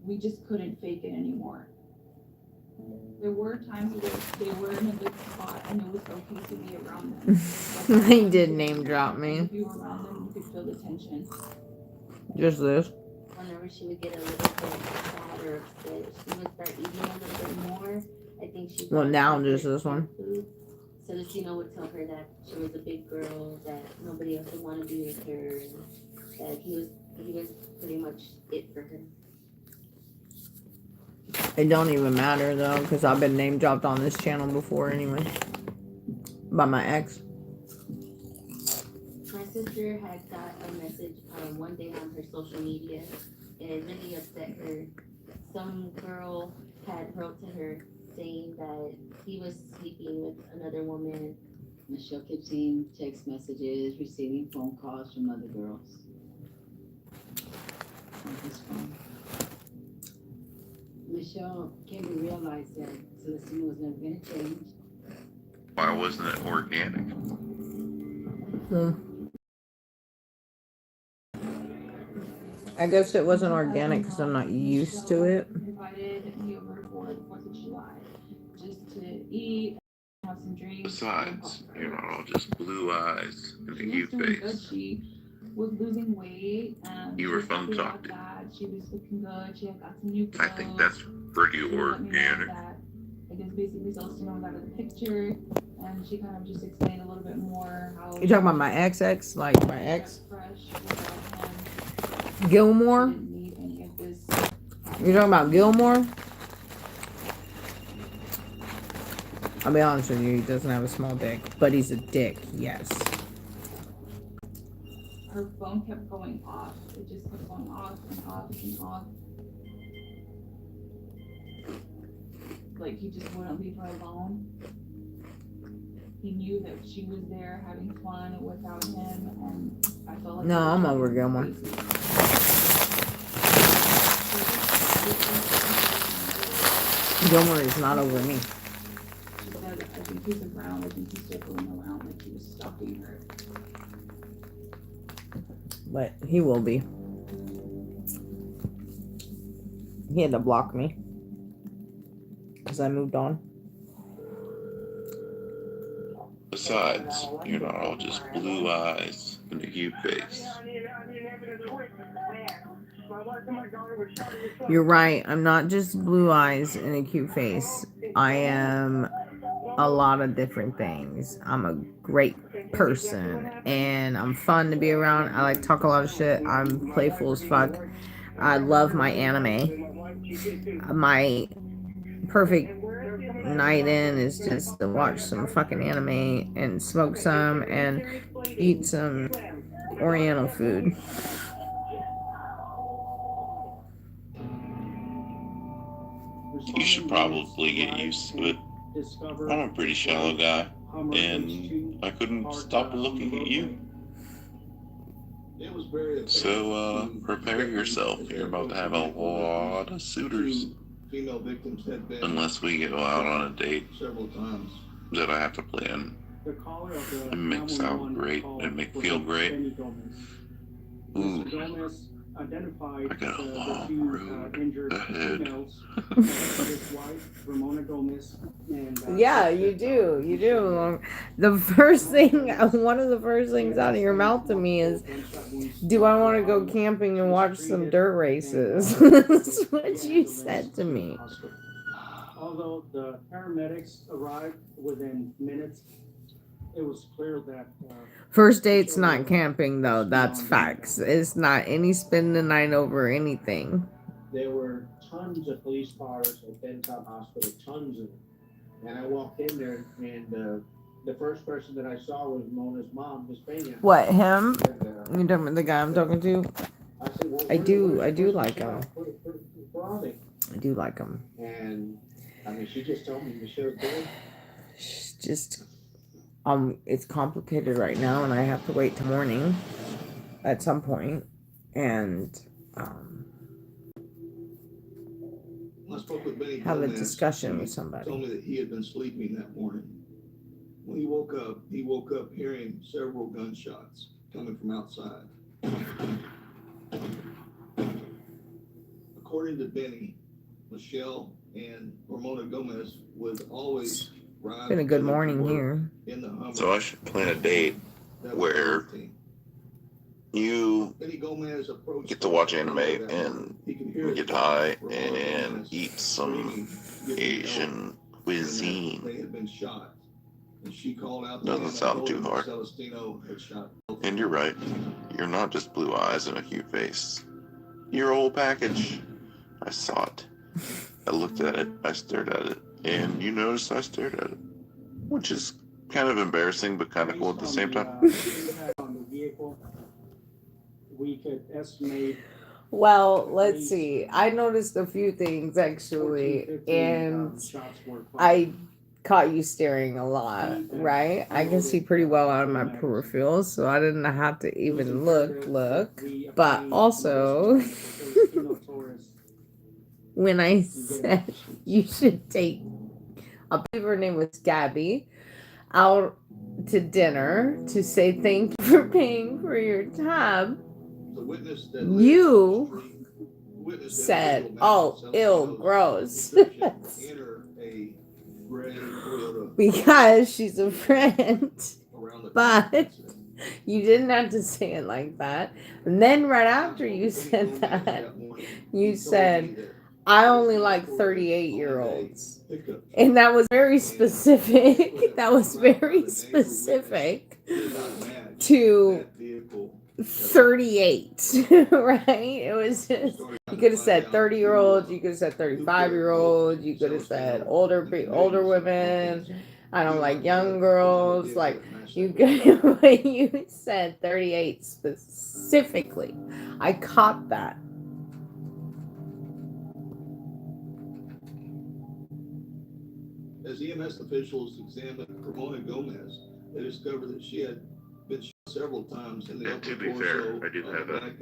we just couldn't fake it anymore. There were times where they were in a good spot, and it was okay to be around them. They did name drop me. If you were around them, you could feel the tension. Just this. Whenever she would get a little bit sad or upset, she would start eating a little bit more. I think she. Well, now just this one. Celestino would tell her that she was a big girl, that nobody else would want to be with her, and that he was pretty much it for her. It don't even matter though, because I've been name dropped on this channel before anyway. By my ex. My sister had got a message one day on her social media, and it really upset her. Some girl had wrote to her saying that he was sleeping with another woman. Michelle kept seeing text messages, receiving phone calls from other girls on his phone. Michelle came to realize that Celestino was never going to change. Why wasn't it organic? I guess it wasn't organic because I'm not used to it. Invited me over for the 4th of July just to eat, have some drinks. Besides, you're not all just blue eyes and a cute face. She was losing weight. You were fun to talk to. She was looking good. She had got some new clothes. I think that's pretty She let me know organic. that, I guess basically Celestino was out of the picture, and she kind of just explained a little bit more how. You talking about my ex, like my ex? Fresh without him. Gilmore? Didn't need any of this. You're talking about Gilmore? I'll be honest with you, he doesn't have a small dick, but he's a dick, yes. Her phone kept going off. It just kept going off and off and off. Like he just wouldn't leave her alone. He knew that she was there having fun without him, and I felt like. No, I'm over Gilmore. Gilmore is not over me. She said, I think he's around. I think he's circling around, like he was stalking her. But he will be. He had to block me because I moved on. Besides, you're not all just blue eyes and a cute face. You're right. I'm not just blue eyes and a cute face. I am a lot of different things. I'm a great person and I'm fun to be around. I like to talk a lot of shit. I'm playful as fuck. I love my anime. My perfect night in is just to watch some fucking anime and smoke some and eat some Oriental food. You should probably get used to it. I'm a pretty shallow guy, and I couldn't stop looking at you. So, prepare yourself. You're about to have a lot of suitors. Unless we go out on a date that I have to plan and make sound great and make feel great. Ooh, I got a long road ahead. Yeah, you do. You do. The first thing, one of the first things out of your mouth to me is, do I want to go camping and watch some dirt races? That's what you said to me. Although the paramedics arrived within minutes, it was clear that First date's not camping, though. That's facts. It's not any spending the night over anything. There were tons of police cars at Benton Hospital, tons of them. And I walked in there, and the first person that I saw was Mona's mom, Miss Pena. What, him? And, You talking about the guy I'm talking to? I said, well, I do like him. Where are they? I do like him. And I mean, she just told me Michelle's dead. She's just, it's complicated right now, and I have to wait till morning at some point, and I spoke with Benny have a Gomez. discussion with He somebody. told me that he had been sleeping that morning. When he woke up hearing several gunshots coming from outside. According to Benny, Michelle and Ramona Gomez would always ride. Been a good morning here. In the Hummer. So I should plan a date where you get to watch anime and get high and eat some Asian cuisine. They had been shot. And she called out. Doesn't sound too hard. And you're right. You're not just blue eyes and a cute face. Your whole package. I saw it. I looked at it. I stared at it. And you noticed I stared at it. Which is kind of embarrassing, but kind of cool at the same time. We could estimate. Well, let's see. I noticed a few things actually, and I caught you staring a lot, right? I can see pretty well out of my peripherals, so I didn't have to even look. But also, when I said you should take, I believe her name was Gabby, out to dinner to say thank you for paying for your tab, you said, "Oh, ew, gross," because she's a friend. But you didn't have to say it like that. And then right after you said that, you said, "I only like 38-year-olds." And that was very specific. That was very specific to 38, right? It was just, you could have said 30-year-olds, you could have said 35-year-olds, you could have said older women. I don't like young girls. Like, you said 38 specifically. I caught that. As EMS officials examined Ramona Gomez, they discovered that she had been shot several times in the And to be fair, I do have a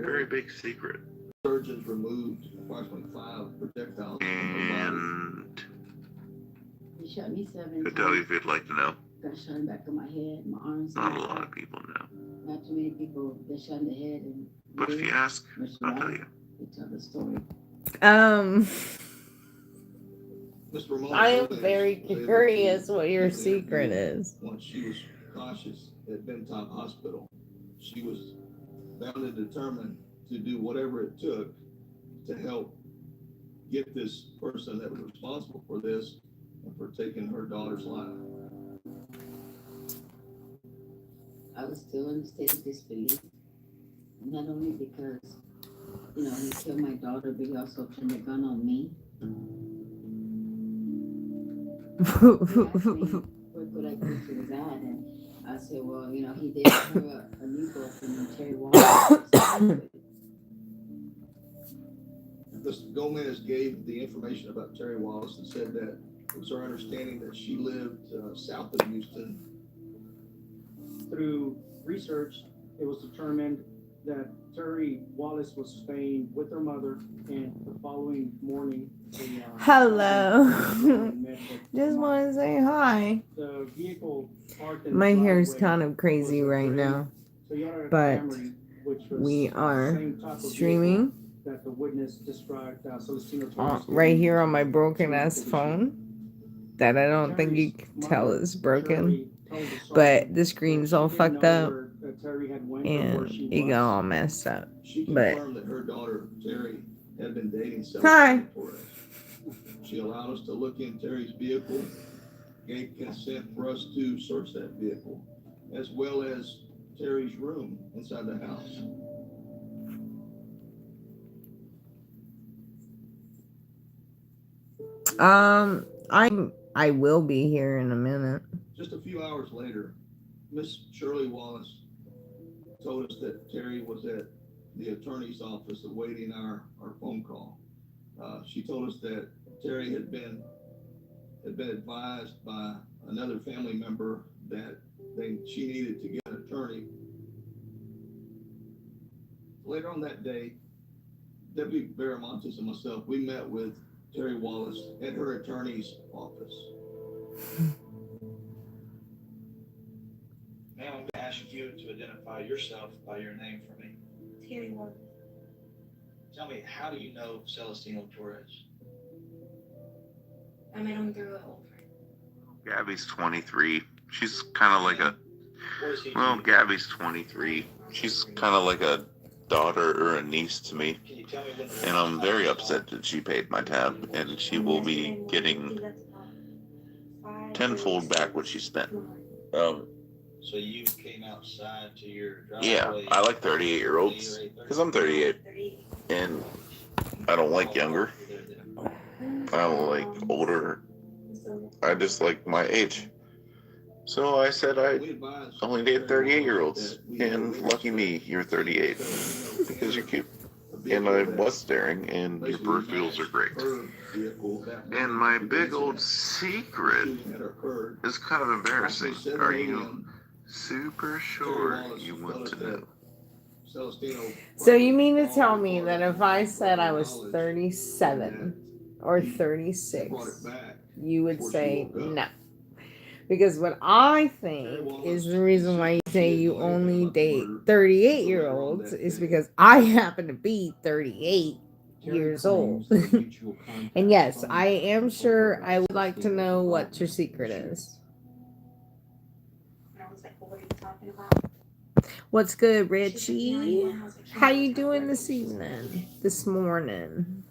very big secret. Surgeons removed approximately 5 projectiles from her body. He shot me 7 Could tell you if you'd like to know. Got shot in the back of my head, my arms. Not a lot of people know. Not too many people get shot in the head. And But if you ask, I'll tell you. They tell the story. Mr. Ramon I am Gomez very was able to curious what your keep that secret view. is. Once she was cautious at Benton Hospital, she was bound and determined to do whatever it took to help get this person that was responsible for this and for taking her daughter's life. I was still in a state of disbelief, not only because, you know, he killed my daughter, but he also turned a gun on me. He asked me where could I think he was at, and I said, well, you know, he did her a new girlfriend named Terry Wallace. Mr. Gomez gave the information about Terry Wallace and said that it was our understanding that she lived south of Houston. Through research, it was determined that Terry Wallace was staying with her mother, and the following morning, Hello. Just want to say hi. the vehicle parked in My the hair's driveway kind of crazy was a right gray now, Toyota but Camry, which was we the are same type of streaming vehicle that the witness described Celestino Torres right here on my broken ass phone that I don't think you can tell is broken, but the screen's all fucked up and it got all messed up. She But confirmed that her daughter Terry had been dating hi. Celestino Torres. She allowed us to look in Terry's vehicle, gave consent for us to search that vehicle, as well as Terry's room inside the house. I will be here in a minute. Just a few hours later, Miss Shirley Wallace told us that Terry was at the attorney's office awaiting our phone call. She told us that Terry had been advised by another family member that she needed to get an attorney. Later on that day, Deputy Viramontes and myself, we met with Terry Wallace at her attorney's office. Ma'am, I'm going to ask you to identify yourself by your name for me. Terry Wallace. Tell me, how do you know Celestino Torres? I met him through an old friend. Gabby's 23. She's kind of like a. Well, Gabby's 23. She's kind of like a daughter or a niece to me. And I'm very upset that she paid my tab, and she will be getting tenfold back what she spent. So you came outside to your driveway? Yeah, I like 38-year-olds because I'm 38, and I don't like younger. I don't like older. I just like my age. So I said I only date 38-year-olds, and lucky me, you're 38 because you're cute. And I was staring, and your peripherals are great. And my big old secret is kind of embarrassing. Are you super sure you want to know? So you mean to tell me that if I said I was 37 or 36, you would say no? Because what I think is the reason why you say you only date 38-year-olds is because I happen to be 38 years old. And yes, I am sure I would like to know what your secret is. And I was like, well, what are you talking about? What's good, Richie? How you doing this evening? This morning?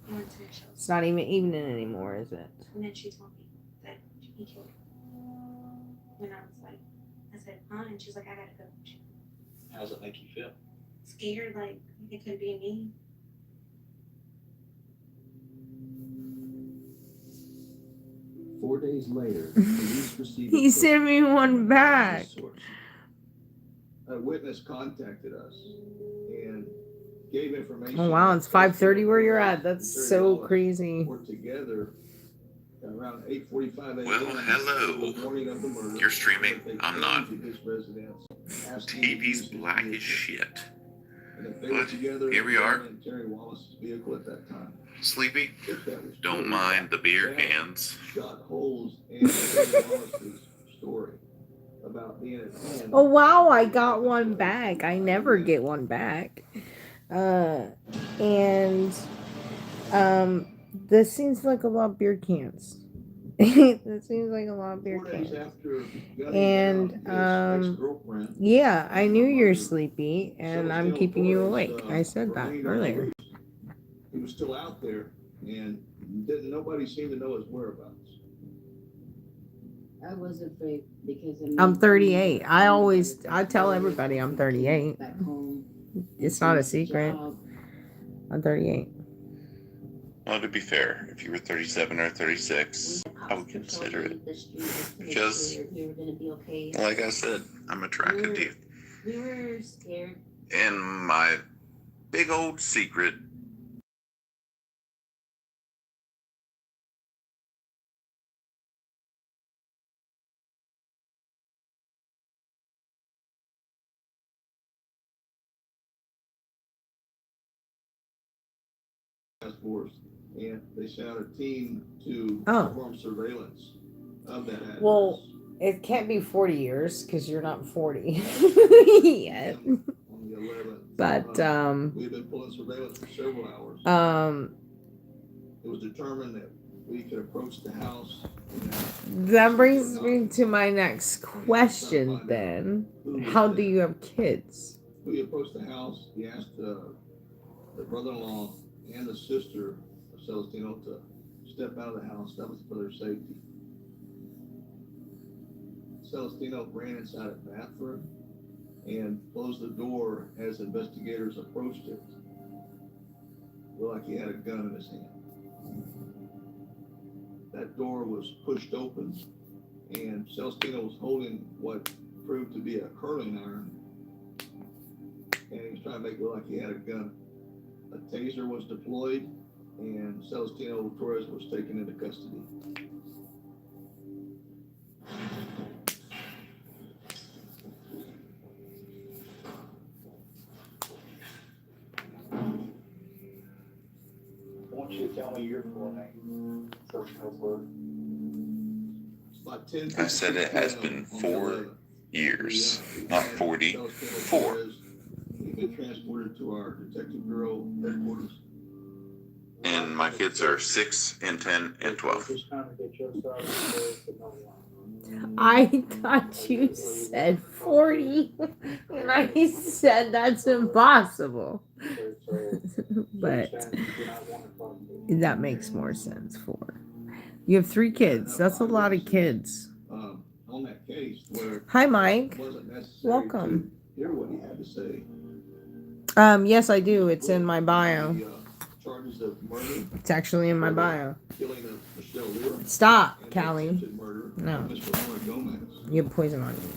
It's not even evening anymore, is it? And then she told me that he killed her. And I was like, I said, huh? And she's like, I gotta go. How does it make you feel? Scared, like it could be me. Four days later, police received. He sent me one back. A witness contacted us and gave information. Oh wow, it's 5:30 where you're at. That's so crazy. We're together around 8:45 a.m. Well, hello. The morning of the murder. You're streaming. I'm not. His residence, TV's black as shit. and if they were together, here we are. in Terry Wallace's vehicle at that time. Sleepy? If that was Don't true, mind the beer that cans. Shot holes in Terry Wallace's story about being at home. Oh wow, I got one back. I never get one back. And This seems like a lot of beer cans. This seems like a lot of beer 4 days cans. after gunning And down his ex-girlfriend, yeah, I knew you're sleepy, and I'm Celestino keeping you Torres, awake. I said that remained on the earlier. loose. He was still out there, and nobody seemed to know his whereabouts. I was afraid because of I'm me 38. being I tell everybody I'm 38. back home. It's not a secret. Job. I'm 38. Well, to be fair, if you were 37 or 36, I would consider it. Because, like I said, I'm attracted to you. We were scared. And my big old secret Task force, and they sent out a team to Oh. perform surveillance of that address. Well, it can't be 40 years because you're not 40 yet. On the 11th, But we had been pulling surveillance for several hours. It was determined that we could approach the house. that brings me to my next question then. How do you have kids? We approached the house. We asked the brother-in-law and the sister of Celestino to step out of the house. That was for their safety. Celestino ran inside a bathroom and closed the door as investigators approached it. Looked like he had a gun in his hand. That door was pushed open, and Celestino was holding what proved to be a curling iron, and he was trying to make it look like he had a gun. A taser was deployed, and Celestino Torres was taken into custody. I want you to tell me your full name. First notebook. About 10 I said it has been 4 years, not 40. 4. He's been transported to our Detective Bureau headquarters. And my kids are 6 and 10 and 12. Just trying to get your start to know one. I thought you said 40. And I said that's impossible. But that makes more sense. 4. You have 3 kids. That's a lot of kids. On that case, where Hi, Mike. it wasn't necessary Welcome. to hear what he had to say. Yes, I do. It's in my bio. The, charges of murder, It's actually in my bio. killing of Michelle Lear, Stop, and Callie. attempted murder No. of Ms. Ramona Gomez. You have poison on you.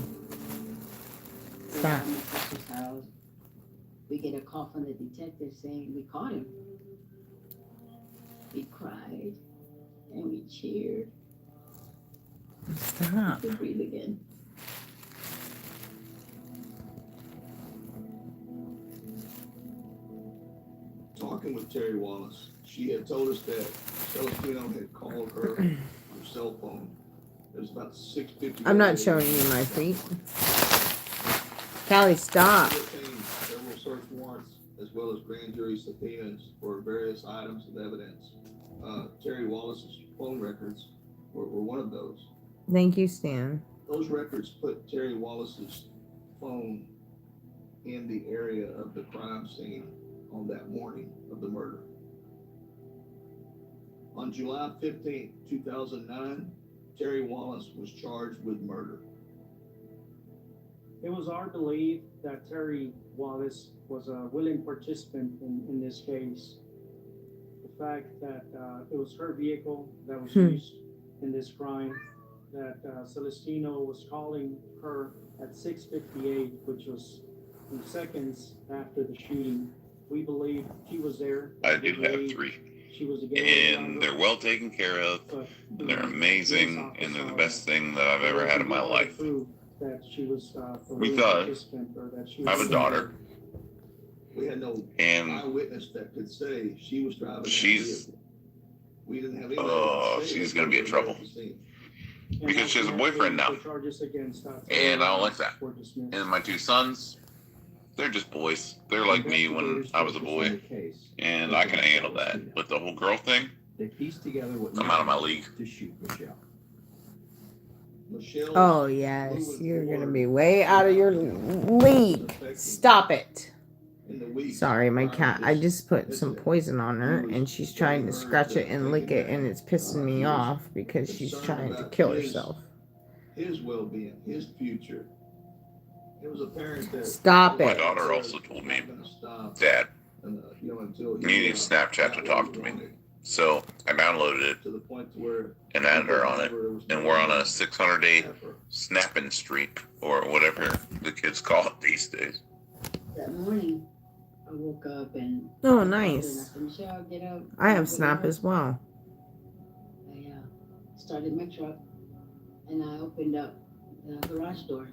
Stop. At my sister's house, we get a call from the detective saying we caught him. We cried and we cheered. Stop. We could breathe again. Talking with Terry Wallace, she had told us that Celestino had called her on her cell phone. It was about 6:50. I'm not showing you my feet. Callie, stop. She obtained several search warrants as well as grand jury subpoenas for various items of evidence. Terry Wallace's phone records were one of those. Thank you, Stan. Those records put Terry Wallace's phone in the area of the crime scene on that morning of the murder. On July 15, 2009, Terry Wallace was charged with murder. It was our belief that Terry Wallace was a willing participant in this case. The fact that it was her vehicle that was used in this crime, that Celestino was calling her at 6:58, which was seconds after the shooting. We believe she was there. I do have 3. She was And they're well taken care of, and they're amazing, and they're the best thing that I've ever had in my life. That she was Because I have a daughter, We had no and eyewitness that could say she was driving. that she's, vehicle. We didn't have any. she's gonna be in trouble. Because she has a boyfriend now. And I don't like that. And my 2 sons, They're just boys. They're like me when I was a boy, and I can handle that. But the whole girl thing, They pieced together what I'm out of my league. to shoot Michelle. Oh, yes. You're going to be way out of your league. Stop it. Sorry, my cat. I just put some poison on her, and she's trying to scratch it and lick it, and it's pissing me off because she's trying to kill herself. His well-being, his future. It was apparent that Stop My it. daughter also told me, Dad, you need Snapchat to talk to me. So I downloaded it to the point where and added her on it, and we're on a 600-day snapping streak, or whatever the kids call it these days. That morning, I woke up and Oh, nice. I said, Michelle, get up. I have Snap as well. I started my truck and I opened up the garage door.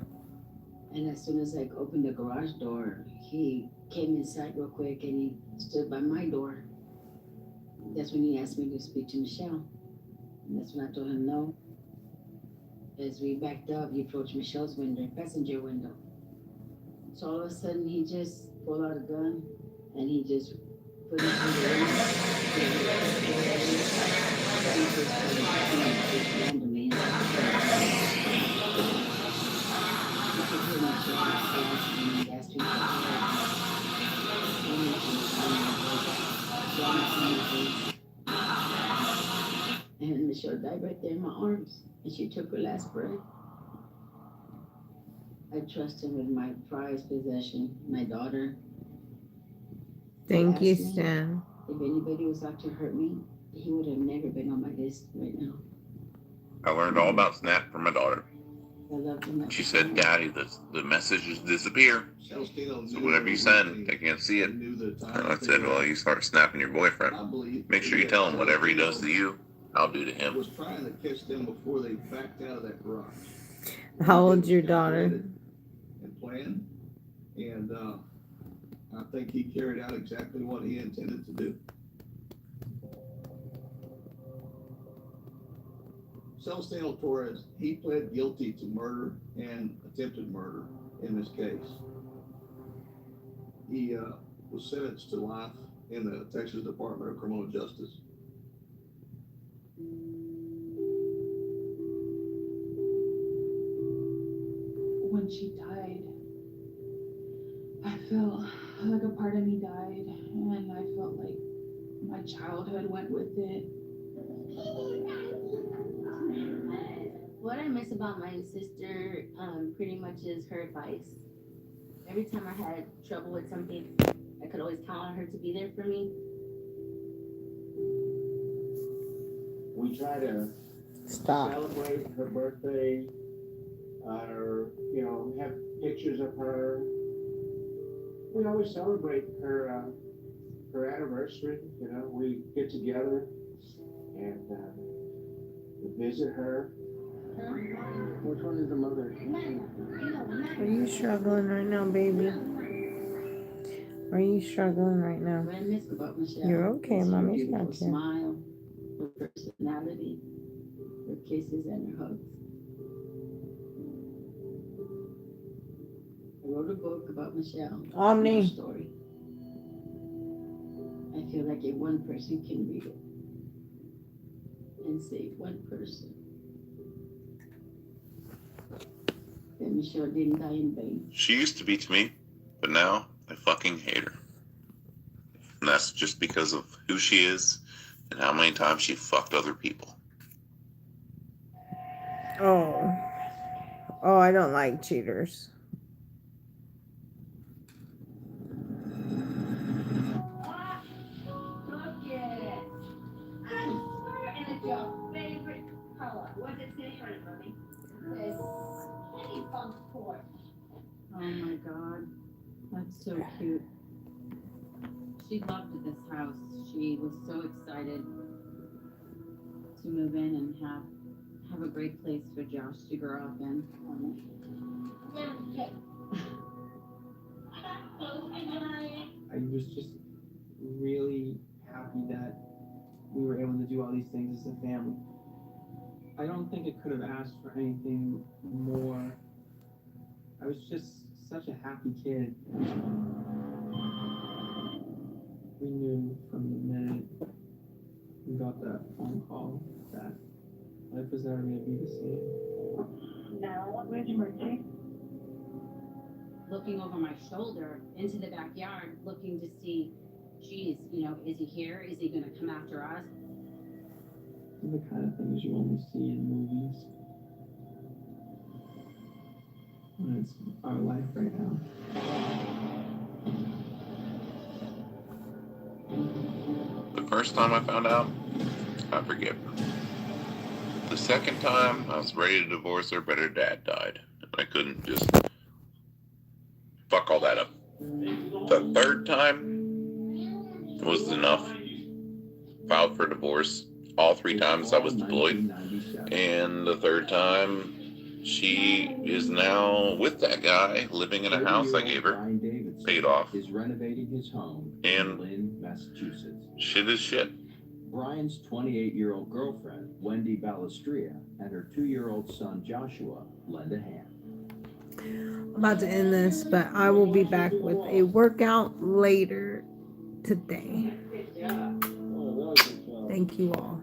And as soon as I opened the garage door, he came inside real quick and he stood by my door. That's when he asked me to speak to Michelle. And that's when I told him no. As we backed up, he approached Michelle's window, passenger window. So all of a sudden, he just pulled out a gun and he just put it in and Michelle died right there in my arms, and she took her last breath. I trust him with my prized possession, my daughter. Thank you, Asked me Stan. if anybody was out to hurt me, he would have never been on my list right now. I learned all about Snap from my daughter. I loved him. She said, Daddy, the messages disappear. So whatever you send, they can't see it. And I said, well, you start snapping your boyfriend. Make sure you tell him whatever he does to you, I'll do to him. was trying to catch them before they backed out of that garage. How old's your daughter? And planned, and I think he carried out exactly what he intended to do. Celestino Torres, he pled guilty to murder and attempted murder in this case. He was sentenced to life in the Texas Department of Criminal Justice. When she died, I felt like a part of me died, and I felt like my childhood went with it. What I miss about my sister pretty much is her advice. Every time I had trouble with something, I could always count on her to be there for me. We try to celebrate her birthday, or, have pictures of her. We always celebrate her anniversary, we get together and visit her. Which one is the mother? Are you struggling right now, baby? Are you struggling right now? What I miss about Michelle You're okay, is her mommy's beautiful got you. smile, her personality, her kisses and her hugs. I wrote a book about Michelle. Omni. Her story. I feel like if one person can read it and save one person, then Michelle didn't die in vain. She used to be to me, but now I fucking hate her. And that's just because of who she is and how many times she fucked other people. Oh, I don't like cheaters. Look at it. I swear, and it's your favorite color. What does it say on it, Mommy? It says Kitty Funk Porch. Oh my God, that's so cute. She loved this house. She was so excited to move in and have a great place for Josh to grow up in. I was just really happy that we were able to do all these things as a family. I don't think I could have asked for anything more. I was just such a happy kid. We knew from the minute we got that phone call that life was never going to be the same. Now, where's your birthday? Looking over my shoulder into the backyard, looking to see, geez, you know, is he here? Is he going to come after us? The kind of things you only see in movies. And it's our life right now. The first time I found out, I forget. The second time, I was ready to divorce her, but her dad died. I couldn't just fuck all that up. The third time was enough. Filed for divorce all 3 times I was deployed. And the third time, she is now with that guy, living in a house I gave her, paid off, is renovating his home in and Lynn, Massachusetts. shit is shit. Brian's 28-year-old girlfriend, Wendy Balestria, and her 2-year-old son, Joshua, lend a hand. I'm about to end this, but I will be back with a workout later today. Thank you all.